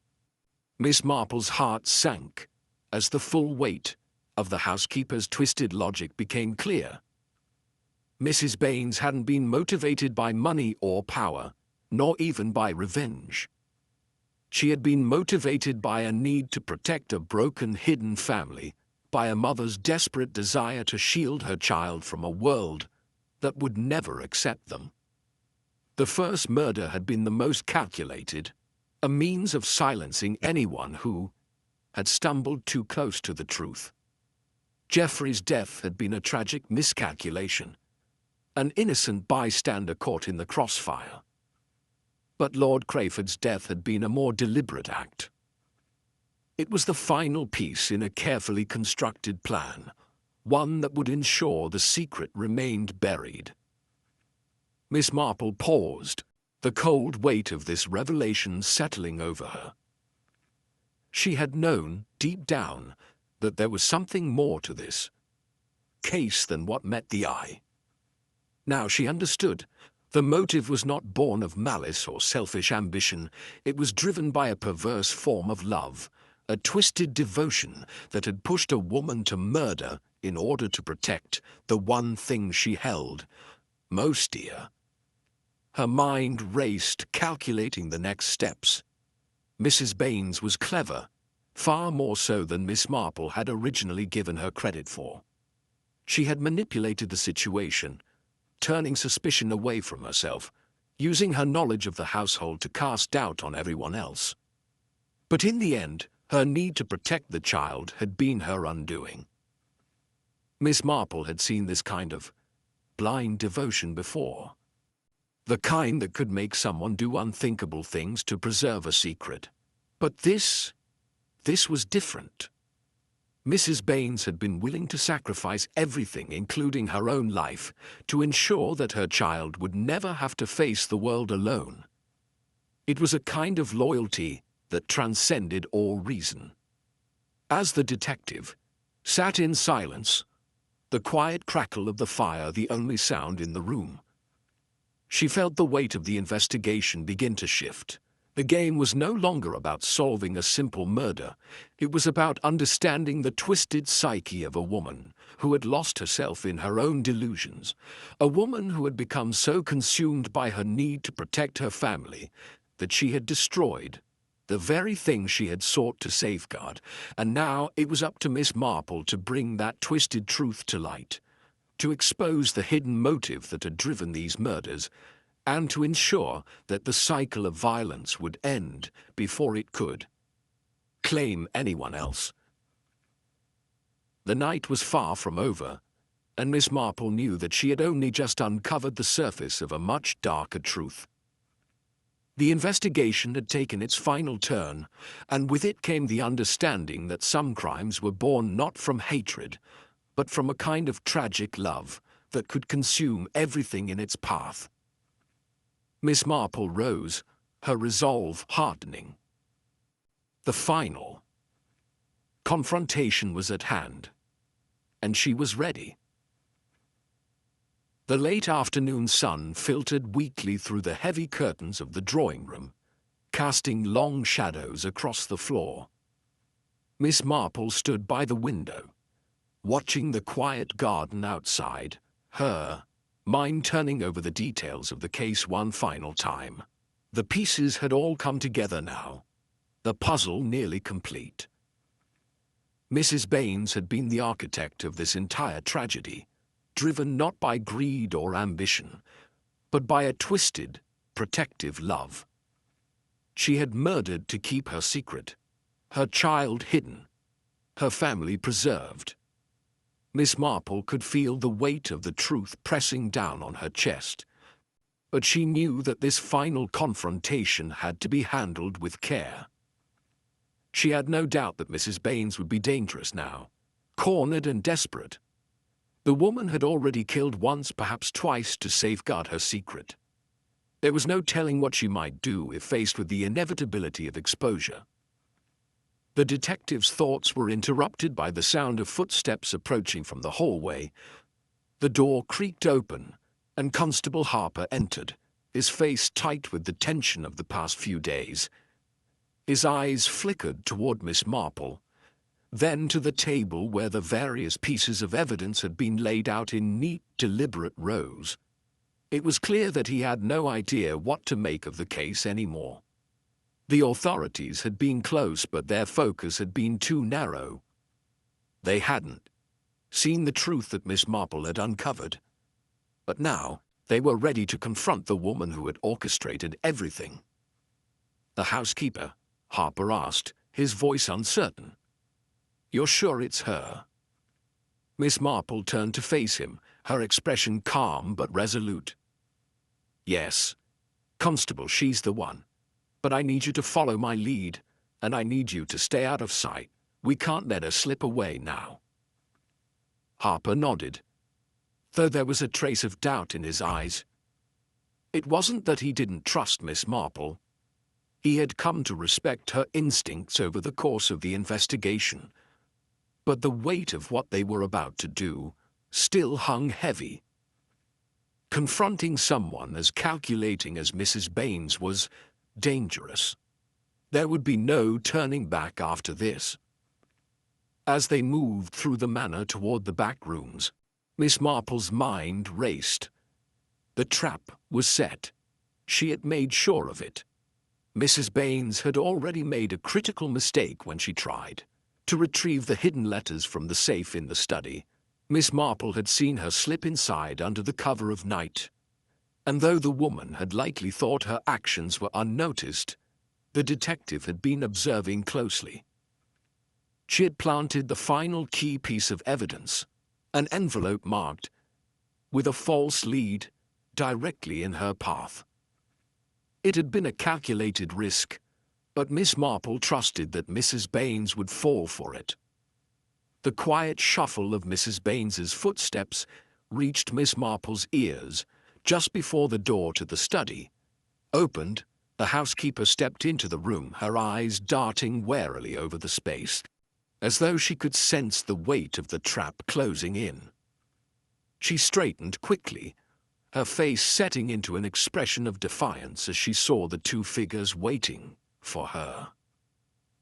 Miss Marple's heart sank as the full weight of the housekeeper's twisted logic became clear. Mrs. Baines hadn't been motivated by money or power, nor even by revenge. She had been motivated by a need to protect a broken, hidden family, by a mother's desperate desire to shield her child from a world that would never accept them. The first murder had been the most calculated, a means of silencing anyone who had stumbled too close to the truth. Geoffrey's death had been a tragic miscalculation, an innocent bystander caught in the crossfire. But Lord Crayford's death had been a more deliberate act. It was the final piece in a carefully constructed plan, one that would ensure the secret remained buried. Miss Marple paused, the cold weight of this revelation settling over her. She had known, deep down, that there was something more to this case than what met the eye. Now she understood. The motive was not born of malice or selfish ambition. It was driven by a perverse form of love, a twisted devotion that had pushed a woman to murder in order to protect the one thing she held most dear. Her mind raced, calculating the next steps. Mrs. Baines was clever, far more so than Miss Marple had originally given her credit for. She had manipulated the situation, turning suspicion away from herself, using her knowledge of the household to cast doubt on everyone else. But in the end, her need to protect the child had been her undoing. Miss Marple had seen this kind of blind devotion before. The kind that could make someone do unthinkable things to preserve a secret. But this was different. Mrs. Baines had been willing to sacrifice everything, including her own life, to ensure that her child would never have to face the world alone. It was a kind of loyalty that transcended all reason. As the detective sat in silence, the quiet crackle of the fire the only sound in the room, she felt the weight of the investigation begin to shift. The game was no longer about solving a simple murder. It was about understanding the twisted psyche of a woman who had lost herself in her own delusions, a woman who had become so consumed by her need to protect her family that she had destroyed the very thing she had sought to safeguard. And now it was up to Miss Marple to bring that twisted truth to light, to expose the hidden motive that had driven these murders, and to ensure that the cycle of violence would end before it could claim anyone else. The night was far from over, and Miss Marple knew that she had only just uncovered the surface of a much darker truth. The investigation had taken its final turn, and with it came the understanding that some crimes were born not from hatred, but from a kind of tragic love that could consume everything in its path. Miss Marple rose, her resolve hardening. The final confrontation was at hand, and she was ready. The late afternoon sun filtered weakly through the heavy curtains of the drawing room, casting long shadows across the floor. Miss Marple stood by the window, watching the quiet garden outside, her mind turning over the details of the case one final time. The pieces had all come together now, the puzzle nearly complete. Mrs. Baines had been the architect of this entire tragedy, driven not by greed or ambition, but by a twisted, protective love. She had murdered to keep her secret, her child hidden, her family preserved. Miss Marple could feel the weight of the truth pressing down on her chest, but she knew that this final confrontation had to be handled with care. She had no doubt that Mrs. Baines would be dangerous now, cornered and desperate. The woman had already killed once, perhaps twice, to safeguard her secret. There was no telling what she might do if faced with the inevitability of exposure. The detective's thoughts were interrupted by the sound of footsteps approaching from the hallway. The door creaked open, and Constable Harper entered, his face tight with the tension of the past few days. His eyes flickered toward Miss Marple, then to the table where the various pieces of evidence had been laid out in neat, deliberate rows. It was clear that he had no idea what to make of the case anymore. The authorities had been close, but their focus had been too narrow. They hadn't seen the truth that Miss Marple had uncovered. But now they were ready to confront the woman who had orchestrated everything. "The housekeeper?" Harper asked, his voice uncertain. "You're sure it's her?" Miss Marple turned to face him, her expression calm but resolute. "Yes, Constable, she's the one. But I need you to follow my lead, and I need you to stay out of sight. We can't let her slip away now." Harper nodded, though there was a trace of doubt in his eyes. It wasn't that he didn't trust Miss Marple. He had come to respect her instincts over the course of the investigation. But the weight of what they were about to do still hung heavy. Confronting someone as calculating as Mrs. Baines was dangerous. There would be no turning back after this. As they moved through the manor toward the back rooms, Miss Marple's mind raced. The trap was set. She had made sure of it. Mrs. Baines had already made a critical mistake when she tried to retrieve the hidden letters from the safe in the study. Miss Marple had seen her slip inside under the cover of night. And though the woman had likely thought her actions were unnoticed, the detective had been observing closely. She had planted the final key piece of evidence, an envelope marked with a false lead, directly in her path. It had been a calculated risk, but Miss Marple trusted that Mrs. Baines would fall for it. The quiet shuffle of Mrs. Baines's footsteps reached Miss Marple's ears just before the door to the study opened. The housekeeper stepped into the room, her eyes darting warily over the space, as though she could sense the weight of the trap closing in. She straightened quickly, her face setting into an expression of defiance as she saw the two figures waiting for her.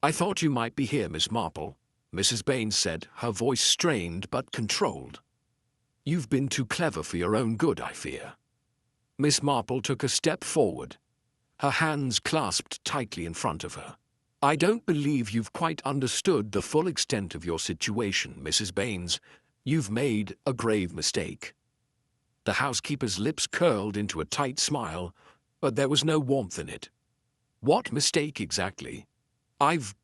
"I thought you might be here, Miss Marple," Mrs. Baines said, her voice strained but controlled. "You've been too clever for your own good, I fear." Miss Marple took a step forward, her hands clasped tightly in front of her. "I don't believe you've quite understood the full extent of your situation, Mrs. Baines. You've made a grave mistake." The housekeeper's lips curled into a tight smile, but there was no warmth in it. "What mistake exactly?" "I've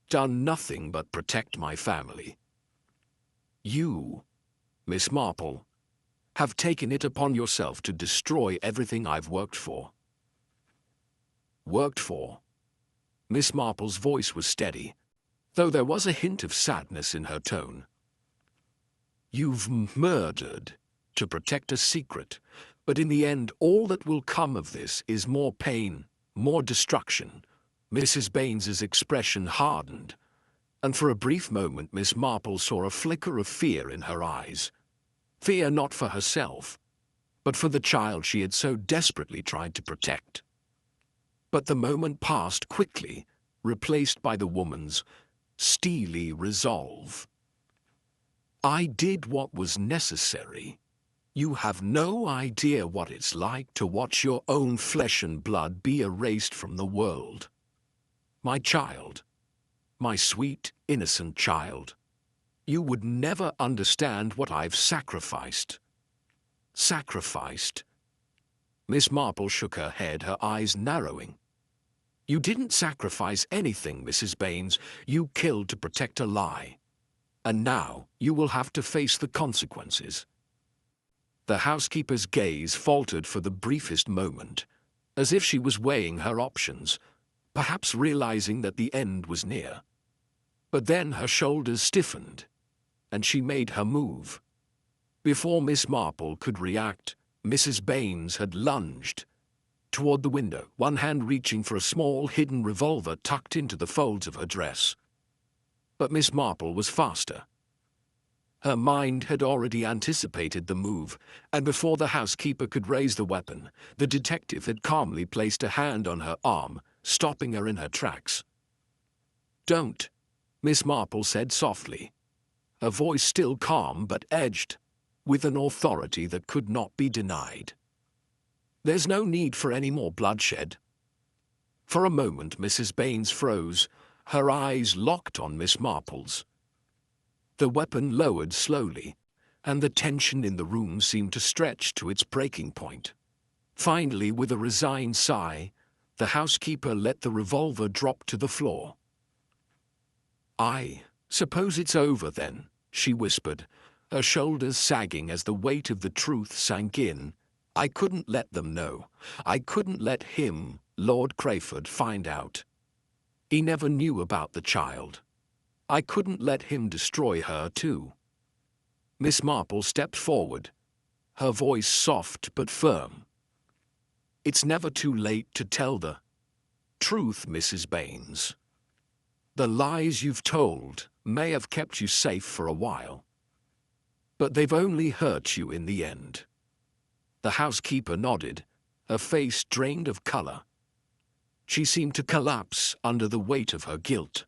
done nothing but protect my family." "You, Miss Marple, have taken it upon yourself to destroy everything I've worked for." "Worked for?" Miss Marple's voice was steady, though there was a hint of sadness in her tone. "You've murdered to protect a secret, but in the end all that will come of this is more pain, more destruction." Mrs. Baines's expression hardened, and for a brief moment Miss Marple saw a flicker of fear in her eyes. Fear not for herself, but for the child she had so desperately tried to protect. But the moment passed quickly, replaced by the woman's steely resolve. "I did what was necessary. You have no idea what it's like to watch your own flesh and blood be erased from the world. My child, my sweet, innocent child. You would never understand what I've sacrificed." Sacrificed? Miss Marple shook her head, her eyes narrowing. "You didn't sacrifice anything, Mrs. Baines. You killed to protect a lie. And now you will have to face the consequences." The housekeeper's gaze faltered for the briefest moment, as if she was weighing her options, perhaps realizing that the end was near. But then her shoulders stiffened, and she made her move. Before Miss Marple could react, Mrs. Baines had lunged toward the window, one hand reaching for a small hidden revolver tucked into the folds of her dress. But Miss Marple was faster. Her mind had already anticipated the move, and before the housekeeper could raise the weapon, the detective had calmly placed a hand on her arm, stopping her in her tracks. "Don't," Miss Marple said softly, her voice still calm but edged with an authority that could not be denied. "There's no need for any more bloodshed." For a moment Mrs. Baines froze, her eyes locked on Miss Marple's. The weapon lowered slowly, and the tension in the room seemed to stretch to its breaking point. Finally, with a resigned sigh, the housekeeper let the revolver drop to the floor. "I suppose it's over then," she whispered, her shoulders sagging as the weight of the truth sank in. "I couldn't let them know. I couldn't let him, Lord Crayford, find out. He never knew about the child. I couldn't let him destroy her too." Miss Marple stepped forward, her voice soft but firm. "It's never too late to tell the truth, Mrs. Baines. The lies you've told may have kept you safe for a while, but they've only hurt you in the end." The housekeeper nodded, her face drained of color. She seemed to collapse under the weight of her guilt,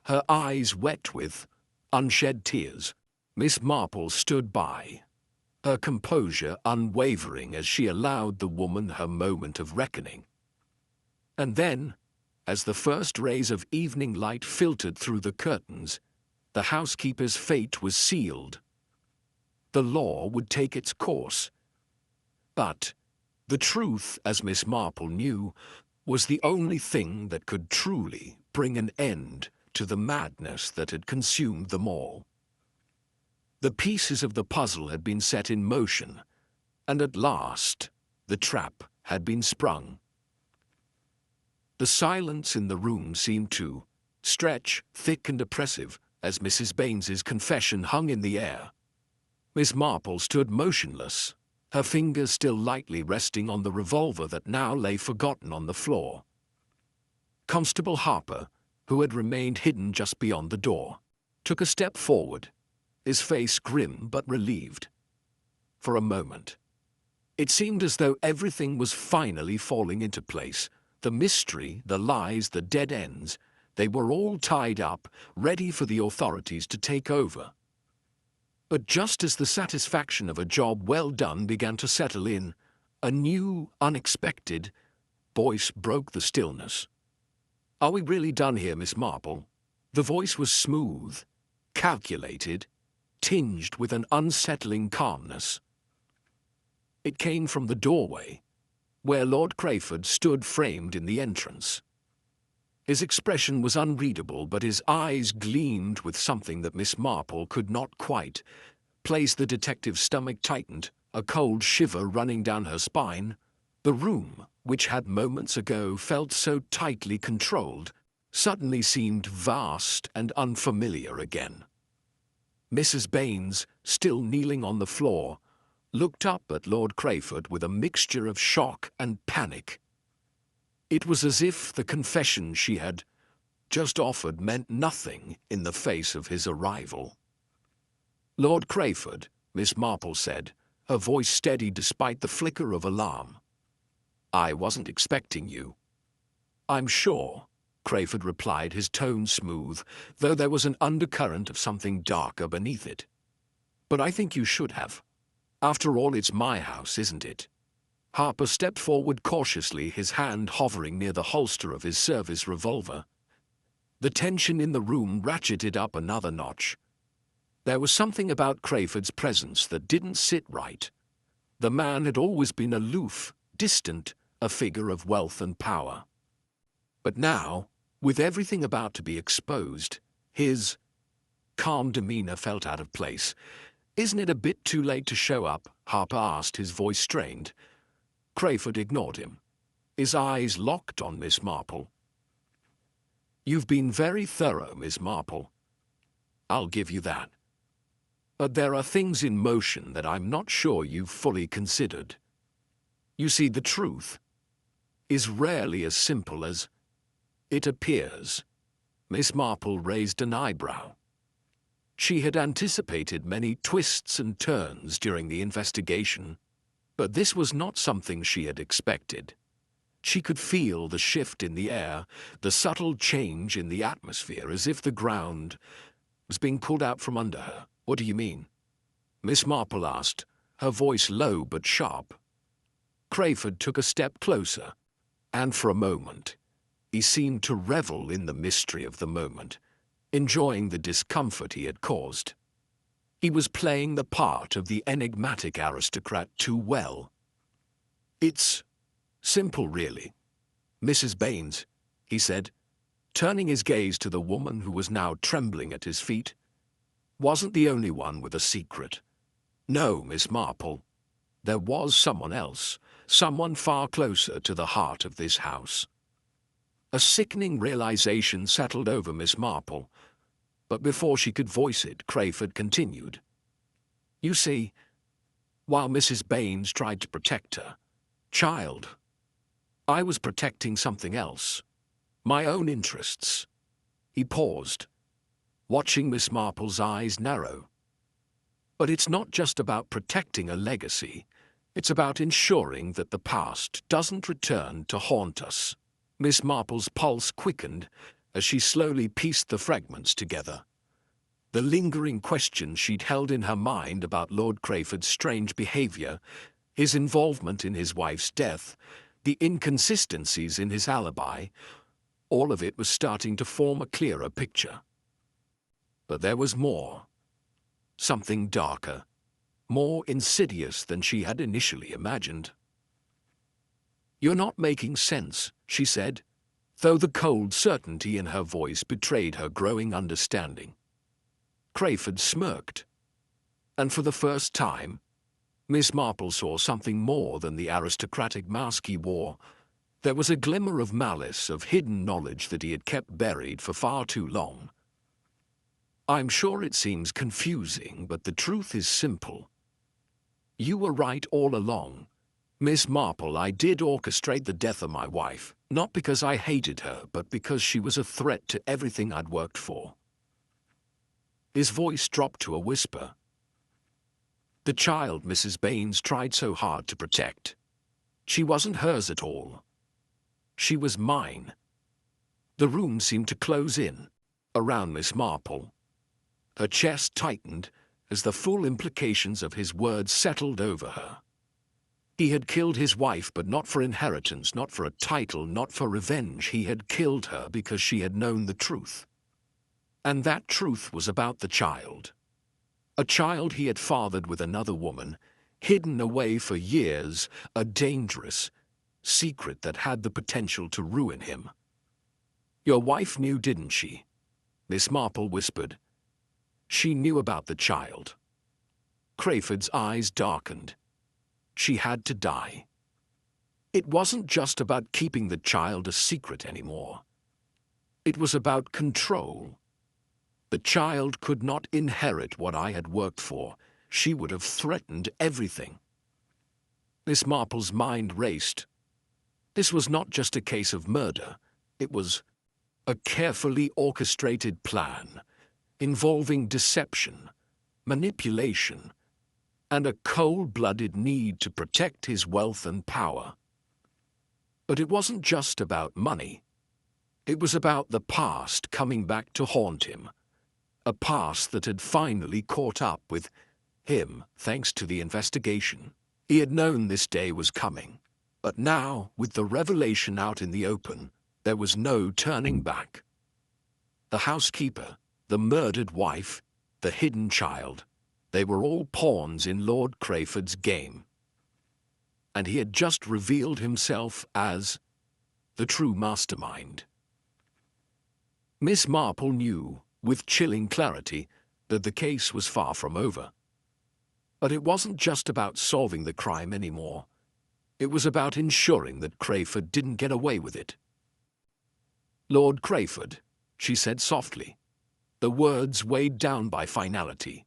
her eyes wet with unshed tears. Miss Marple stood by, her composure unwavering as she allowed the woman her moment of reckoning. And then, as the first rays of evening light filtered through the curtains, the housekeeper's fate was sealed. The law would take its course. But the truth, as Miss Marple knew, was the only thing that could truly bring an end to the madness that had consumed them all. The pieces of the puzzle had been set in motion, and at last the trap had been sprung. The silence in the room seemed to stretch thick and oppressive as Mrs. Baines's confession hung in the air. Miss Marple stood motionless, her fingers still lightly resting on the revolver that now lay forgotten on the floor. Constable Harper, who had remained hidden just beyond the door, took a step forward, his face grim but relieved. For a moment, it seemed as though everything was finally falling into place. The mystery, the lies, the dead ends, they were all tied up, ready for the authorities to take over. But just as the satisfaction of a job well done began to settle in, a new, unexpected voice broke the stillness. "Are we really done here, Miss Marple?" The voice was smooth, calculated, tinged with an unsettling calmness. It came from the doorway, where Lord Crayford stood framed in the entrance. His expression was unreadable, but his eyes gleamed with something that Miss Marple could not quite place. The detective's stomach tightened, a cold shiver running down her spine. The room, which had moments ago felt so tightly controlled, suddenly seemed vast and unfamiliar again. Mrs. Baines, still kneeling on the floor, looked up at Lord Crayford with a mixture of shock and panic. It was as if the confession she had just offered meant nothing in the face of his arrival. "Lord Crayford," Miss Marple said, her voice steady despite the flicker of alarm. "I wasn't expecting you." "I'm sure," Crayford replied, his tone smooth, though there was an undercurrent of something darker beneath it. "But I think you should have. After all, it's my house, isn't it?" Harper stepped forward cautiously, his hand hovering near the holster of his service revolver. The tension in the room ratcheted up another notch. There was something about Crayford's presence that didn't sit right. The man had always been aloof, distant, a figure of wealth and power. But now, with everything about to be exposed, his calm demeanor felt out of place. "Isn't it a bit too late to show up?" Harper asked, his voice strained. Crayford ignored him, his eyes locked on Miss Marple. "You've been very thorough, Miss Marple. I'll give you that. But there are things in motion that I'm not sure you've fully considered. You see, the truth is rarely as simple as it appears." Miss Marple raised an eyebrow. She had anticipated many twists and turns during the investigation, but this was not something she had expected. She could feel the shift in the air, the subtle change in the atmosphere, as if the ground was being pulled out from under her. "What do you mean?" Miss Marple asked, her voice low but sharp. Crayford took a step closer, and for a moment, he seemed to revel in the mystery of the moment, enjoying the discomfort he had caused. He was playing the part of the enigmatic aristocrat too well. "It's simple, really, Mrs. Baines," he said, turning his gaze to the woman who was now trembling at his feet. "Wasn't the only one with a secret. No, Miss Marple. There was someone else, someone far closer to the heart of this house." A sickening realization settled over Miss Marple, but before she could voice it, Crayford continued. "You see, while Mrs. Baines tried to protect her child, I was protecting something else, my own interests." He paused, watching Miss Marple's eyes narrow. "But it's not just about protecting a legacy. It's about ensuring that the past doesn't return to haunt us." Miss Marple's pulse quickened as she slowly pieced the fragments together. The lingering questions she'd held in her mind about Lord Crayford's strange behavior, his involvement in his wife's death, the inconsistencies in his alibi, all of it was starting to form a clearer picture. But there was more. Something darker, more insidious than she had initially imagined. "You're not making sense," she said, though the cold certainty in her voice betrayed her growing understanding. Crayford smirked, and for the first time, Miss Marple saw something more than the aristocratic mask he wore. There was a glimmer of malice, of hidden knowledge that he had kept buried for far too long. "I'm sure it seems confusing, but the truth is simple. You were right all along. Miss Marple, I did orchestrate the death of my wife, not because I hated her, but because she was a threat to everything I'd worked for." His voice dropped to a whisper. "The child Mrs. Baines tried so hard to protect. She wasn't hers at all. She was mine." The room seemed to close in around Miss Marple. Her chest tightened as the full implications of his words settled over her. He had killed his wife, but not for inheritance, not for a title, not for revenge. He had killed her because she had known the truth. And that truth was about the child. A child he had fathered with another woman, hidden away for years, a dangerous secret that had the potential to ruin him. "Your wife knew, didn't she?" Miss Marple whispered. "She knew about the child." Crayford's eyes darkened. She had to die. It wasn't just about keeping the child a secret anymore. It was about control. The child could not inherit what I had worked for. She would have threatened everything. Miss Marple's mind raced. This was not just a case of murder. It was a carefully orchestrated plan, involving deception, manipulation, and a cold-blooded need to protect his wealth and power. But it wasn't just about money. It was about the past coming back to haunt him, a past that had finally caught up with him thanks to the investigation. He had known this day was coming, but now, with the revelation out in the open, there was no turning back. The housekeeper, the murdered wife, the hidden child, they were all pawns in Lord Crayford's game. And he had just revealed himself as the true mastermind. Miss Marple knew, with chilling clarity, that the case was far from over. But it wasn't just about solving the crime anymore. It was about ensuring that Crayford didn't get away with it. "Lord Crayford," she said softly, the words weighed down by finality.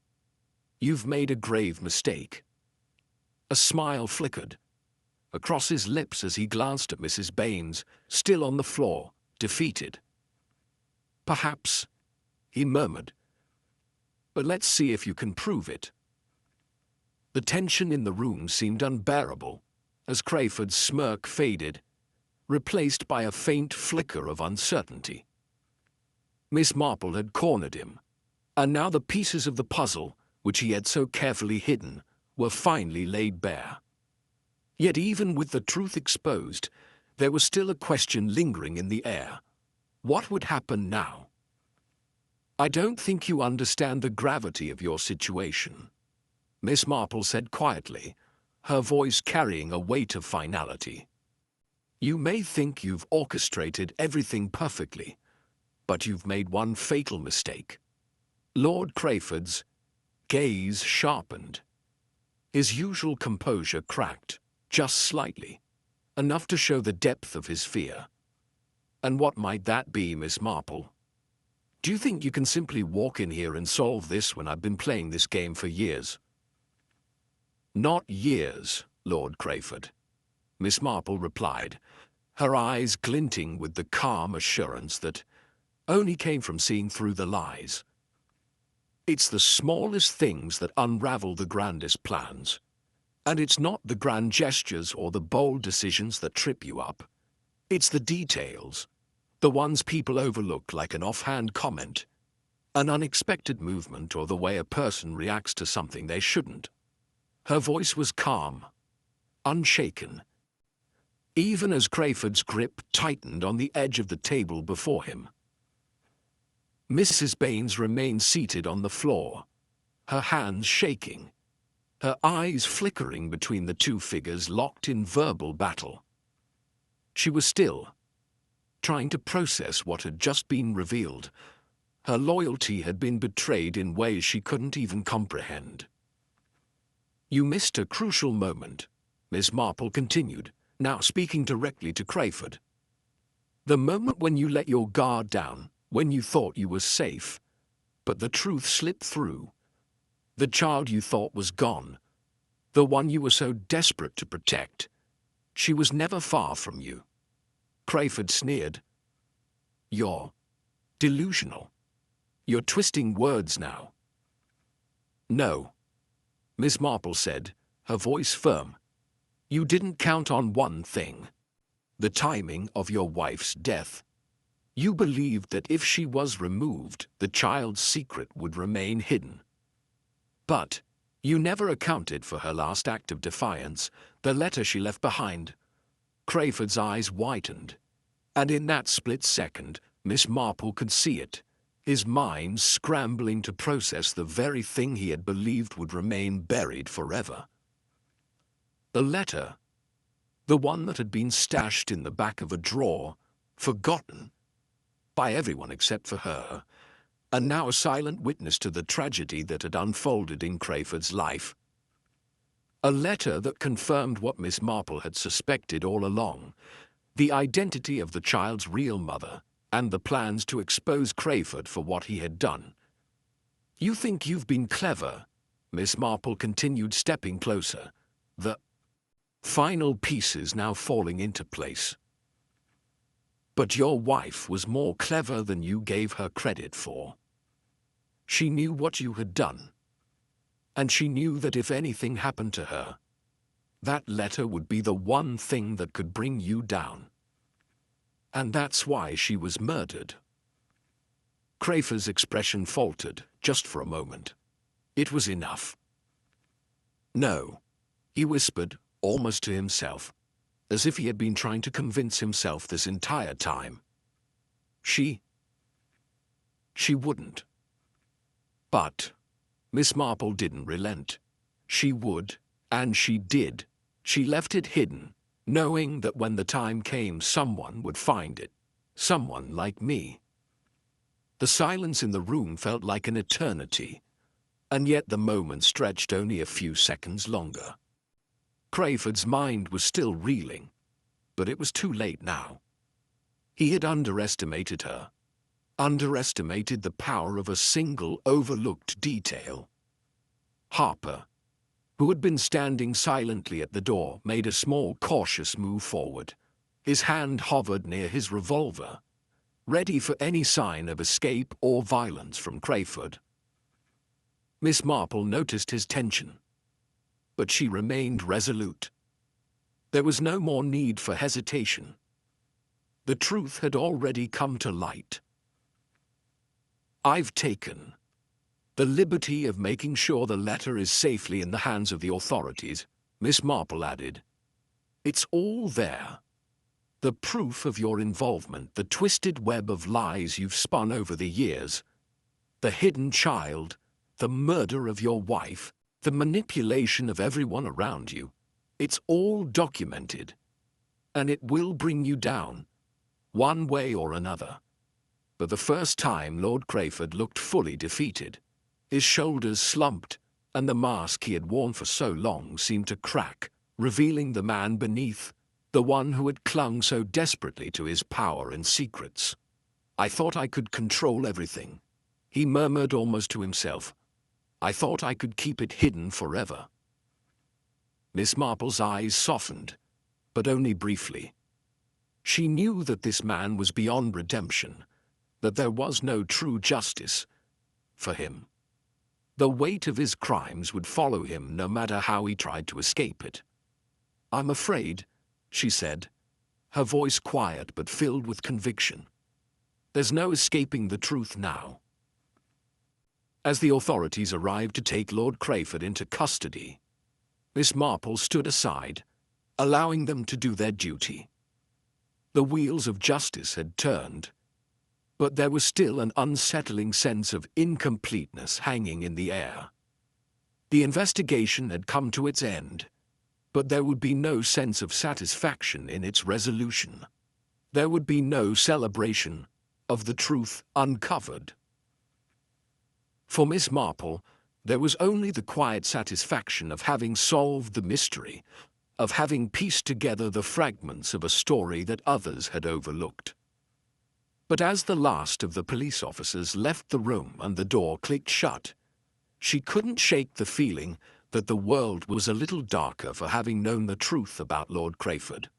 "You've made a grave mistake." A smile flickered across his lips as he glanced at Mrs. Baines, still on the floor, defeated. "Perhaps," he murmured, "but let's see if you can prove it." The tension in the room seemed unbearable as Crayford's smirk faded, replaced by a faint flicker of uncertainty. Miss Marple had cornered him, and now the pieces of the puzzle, which he had so carefully hidden, were finally laid bare. Yet even with the truth exposed, there was still a question lingering in the air. What would happen now? "I don't think you understand the gravity of your situation," Miss Marple said quietly, her voice carrying a weight of finality. "You may think you've orchestrated everything perfectly, but you've made one fatal mistake." Lord Crayford's gaze sharpened. His usual composure cracked, just slightly, enough to show the depth of his fear. "And what might that be, Miss Marple? Do you think you can simply walk in here and solve this when I've been playing this game for years?" "Not years, Lord Crayford," Miss Marple replied, her eyes glinting with the calm assurance that only came from seeing through the lies. "It's the smallest things that unravel the grandest plans. And it's not the grand gestures or the bold decisions that trip you up. It's the details, the ones people overlook like an offhand comment, an unexpected movement, or the way a person reacts to something they shouldn't." Her voice was calm, unshaken, even as Crayford's grip tightened on the edge of the table before him. Mrs. Baines remained seated on the floor, her hands shaking, her eyes flickering between the two figures locked in verbal battle. She was still, trying to process what had just been revealed. Her loyalty had been betrayed in ways she couldn't even comprehend. "You missed a crucial moment," Miss Marple continued, now speaking directly to Crayford. "The moment when you let your guard down, when you thought you were safe, but the truth slipped through. The child you thought was gone, the one you were so desperate to protect, she was never far from you." Crayford sneered. "You're delusional. You're twisting words now." "No," Miss Marple said, her voice firm. "You didn't count on one thing: the timing of your wife's death. You believed that if she was removed, the child's secret would remain hidden. But you never accounted for her last act of defiance, the letter she left behind." Crayford's eyes widened, and in that split second, Miss Marple could see it, his mind scrambling to process the very thing he had believed would remain buried forever. The letter, the one that had been stashed in the back of a drawer, forgotten by everyone except for her, and now a silent witness to the tragedy that had unfolded in Crayford's life. A letter that confirmed what Miss Marple had suspected all along: the identity of the child's real mother, and the plans to expose Crayford for what he had done. "You think you've been clever," Miss Marple continued, stepping closer, the final pieces now falling into place. "But your wife was more clever than you gave her credit for. She knew what you had done. and she knew that if anything happened to her, that letter would be the one thing that could bring you down. And that's why she was murdered. Crayford's expression faltered, just for a moment. It was enough. No, he whispered, almost to himself, as if he had been trying to convince himself this entire time. She wouldn't. But Miss Marple didn't relent. She would, and she did. She left it hidden, knowing that when the time came, someone would find it. Someone like me. The silence in the room felt like an eternity, and yet the moment stretched only a few seconds longer. Crayford's mind was still reeling, but it was too late now. He had underestimated her, underestimated the power of a single overlooked detail. Harper, who had been standing silently at the door, made a small, cautious move forward. His hand hovered near his revolver, ready for any sign of escape or violence from Crayford. Miss Marple noticed his tension, but she remained resolute. There was no more need for hesitation. The truth had already come to light. I've taken the liberty of making sure the letter is safely in the hands of the authorities, Miss Marple added. It's all there. The proof of your involvement, the twisted web of lies you've spun over the years, the hidden child, the murder of your wife, the manipulation of everyone around you. It's all documented, and it will bring you down, one way or another. For the first time, Lord Crayford looked fully defeated. His shoulders slumped, and the mask he had worn for so long seemed to crack, revealing the man beneath, the one who had clung so desperately to his power and secrets. I thought I could control everything, he murmured almost to himself. I thought I could keep it hidden forever. Miss Marple's eyes softened, but only briefly. She knew that this man was beyond redemption, that there was no true justice for him. The weight of his crimes would follow him no matter how he tried to escape it. I'm afraid, she said, her voice quiet but filled with conviction. There's no escaping the truth now. As the authorities arrived to take Lord Crayford into custody, Miss Marple stood aside, allowing them to do their duty. The wheels of justice had turned, but there was still an unsettling sense of incompleteness hanging in the air. The investigation had come to its end, but there would be no sense of satisfaction in its resolution. There would be no celebration of the truth uncovered. For Miss Marple, there was only the quiet satisfaction of having solved the mystery, of having pieced together the fragments of a story that others had overlooked. But as the last of the police officers left the room and the door clicked shut, she couldn't shake the feeling that the world was a little darker for having known the truth about Lord Crayford.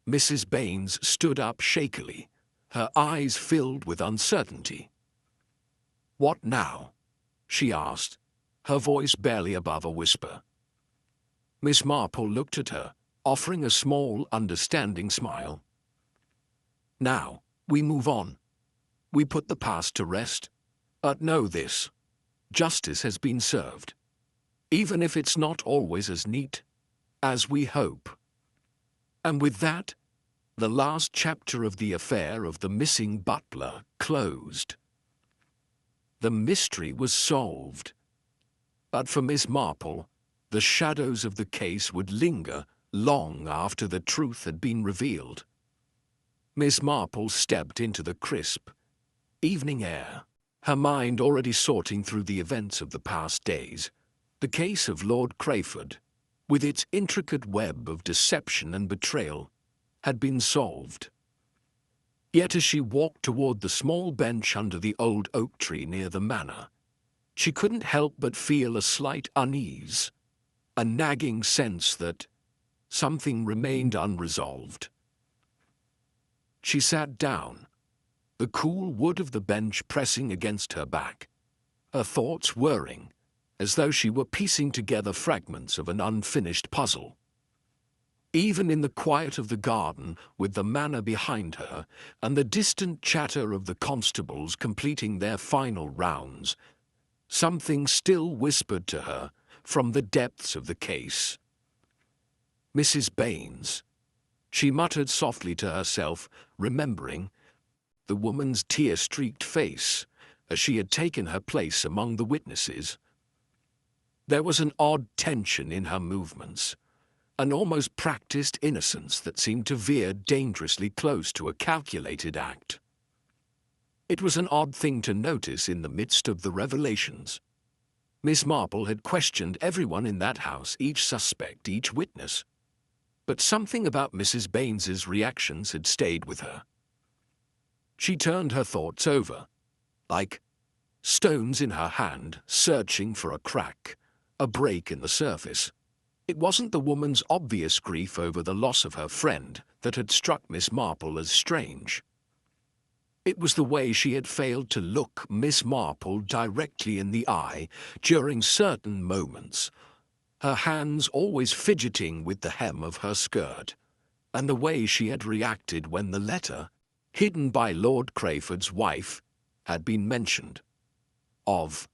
Mrs. Baines stood up shakily, her eyes filled with uncertainty. What now? She asked, her voice barely above a whisper. Miss Marple looked at her, offering a small, understanding smile. Now, we move on. We put the past to rest. But know this, justice has been served, even if it's not always as neat as we hope. And with that, the last chapter of the affair of the missing butler closed. The mystery was solved. But for Miss Marple, the shadows of the case would linger long after the truth had been revealed. Miss Marple stepped into the crisp evening air, her mind already sorting through the events of the past days. The case of Lord Crayford, with its intricate web of deception and betrayal, had been solved. Yet as she walked toward the small bench under the old oak tree near the manor, she couldn't help but feel a slight unease, a nagging sense that something remained unresolved. She sat down, the cool wood of the bench pressing against her back, her thoughts whirring as though she were piecing together fragments of an unfinished puzzle. Even in the quiet of the garden, with the manor behind her and the distant chatter of the constables completing their final rounds, something still whispered to her from the depths of the case. Mrs. Baines, she muttered softly to herself, remembering the woman's tear-streaked face as she had taken her place among the witnesses. There was an odd tension in her movements, an almost practiced innocence that seemed to veer dangerously close to a calculated act. It was an odd thing to notice in the midst of the revelations. Miss Marple had questioned everyone in that house, each suspect, each witness. But something about Mrs. Baines's reactions had stayed with her. She turned her thoughts over, like stones in her hand, searching for a crack, a break in the surface. It wasn't the woman's obvious grief over the loss of her friend that had struck Miss Marple as strange. It was the way she had failed to look Miss Marple directly in the eye during certain moments, her hands always fidgeting with the hem of her skirt, and the way she had reacted when the letter, hidden by Lord Crayford's wife, had been mentioned. Of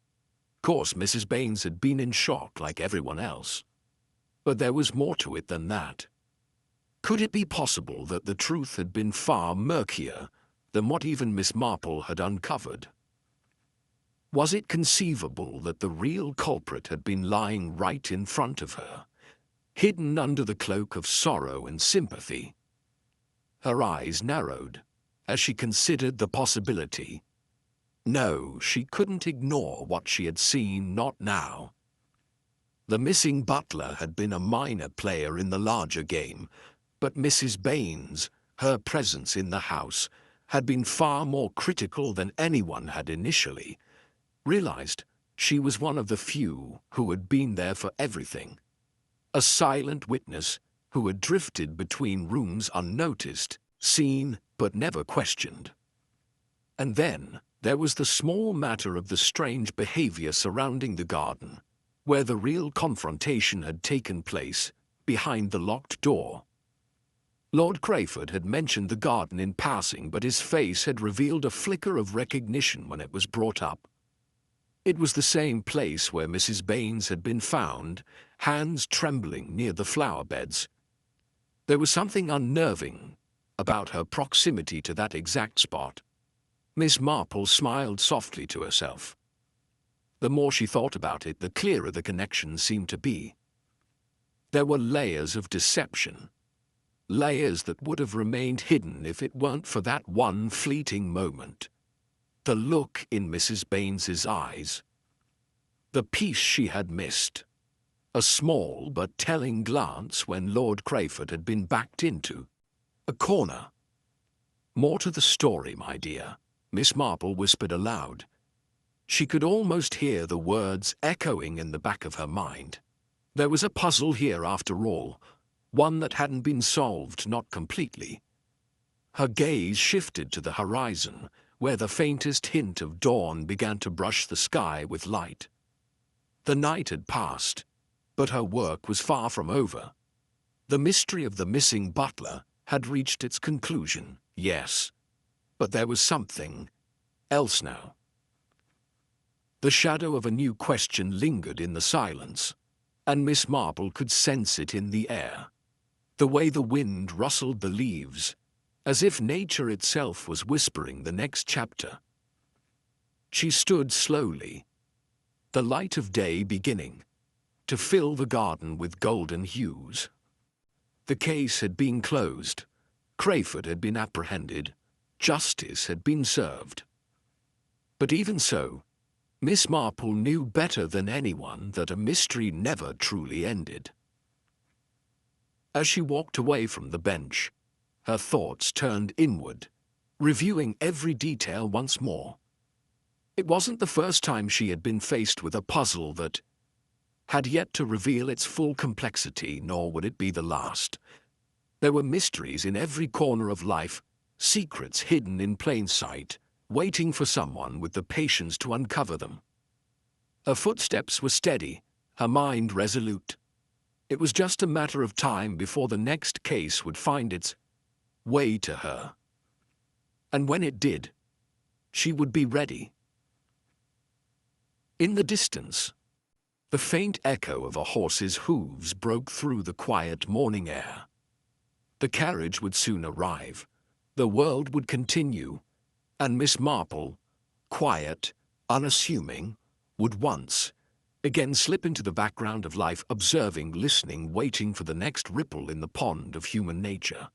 course, Mrs. Baines had been in shock like everyone else. But there was more to it than that. Could it be possible that the truth had been far murkier than what even Miss Marple had uncovered? Was it conceivable that the real culprit had been lying right in front of her, hidden under the cloak of sorrow and sympathy? Her eyes narrowed as she considered the possibility. No, she couldn't ignore what she had seen, not now. The missing butler had been a minor player in the larger game, but Mrs. Baines, her presence in the house, had been far more critical than anyone had initially realized. She was one of the few who had been there for everything. A silent witness who had drifted between rooms unnoticed, seen but never questioned. And then there was the small matter of the strange behavior surrounding the garden, where the real confrontation had taken place, behind the locked door. Lord Crayford had mentioned the garden in passing, but his face had revealed a flicker of recognition when it was brought up. It was the same place where Mrs. Baines had been found, hands trembling near the flower beds. There was something unnerving about her proximity to that exact spot. Miss Marple smiled softly to herself. The more she thought about it, the clearer the connection seemed to be. There were layers of deception, layers that would have remained hidden if it weren't for that one fleeting moment. The look in Mrs. Baines's eyes. The piece she had missed. A small but telling glance when Lord Crayford had been backed into a corner. More to the story, my dear, Miss Marple whispered aloud. She could almost hear the words echoing in the back of her mind. There was a puzzle here after all, one that hadn't been solved, not completely. Her gaze shifted to the horizon, where the faintest hint of dawn began to brush the sky with light. The night had passed, but her work was far from over. The mystery of the missing butler had reached its conclusion, yes, but there was something else now. The shadow of a new question lingered in the silence, and Miss Marple could sense it in the air. The way the wind rustled the leaves, as if nature itself was whispering the next chapter. She stood slowly, the light of day beginning to fill the garden with golden hues. The case had been closed, Crayford had been apprehended, justice had been served. But even so, Miss Marple knew better than anyone that a mystery never truly ended. As she walked away from the bench, her thoughts turned inward, reviewing every detail once more. It wasn't the first time she had been faced with a puzzle that had yet to reveal its full complexity, nor would it be the last. There were mysteries in every corner of life, secrets hidden in plain sight, waiting for someone with the patience to uncover them. Her footsteps were steady, her mind resolute. It was just a matter of time before the next case would find its way to her. And when it did, she would be ready. In the distance, the faint echo of a horse's hooves broke through the quiet morning air. The carriage would soon arrive, the world would continue, and Miss Marple, quiet, unassuming, would once again slip into the background of life, observing, listening, waiting for the next ripple in the pond of human nature.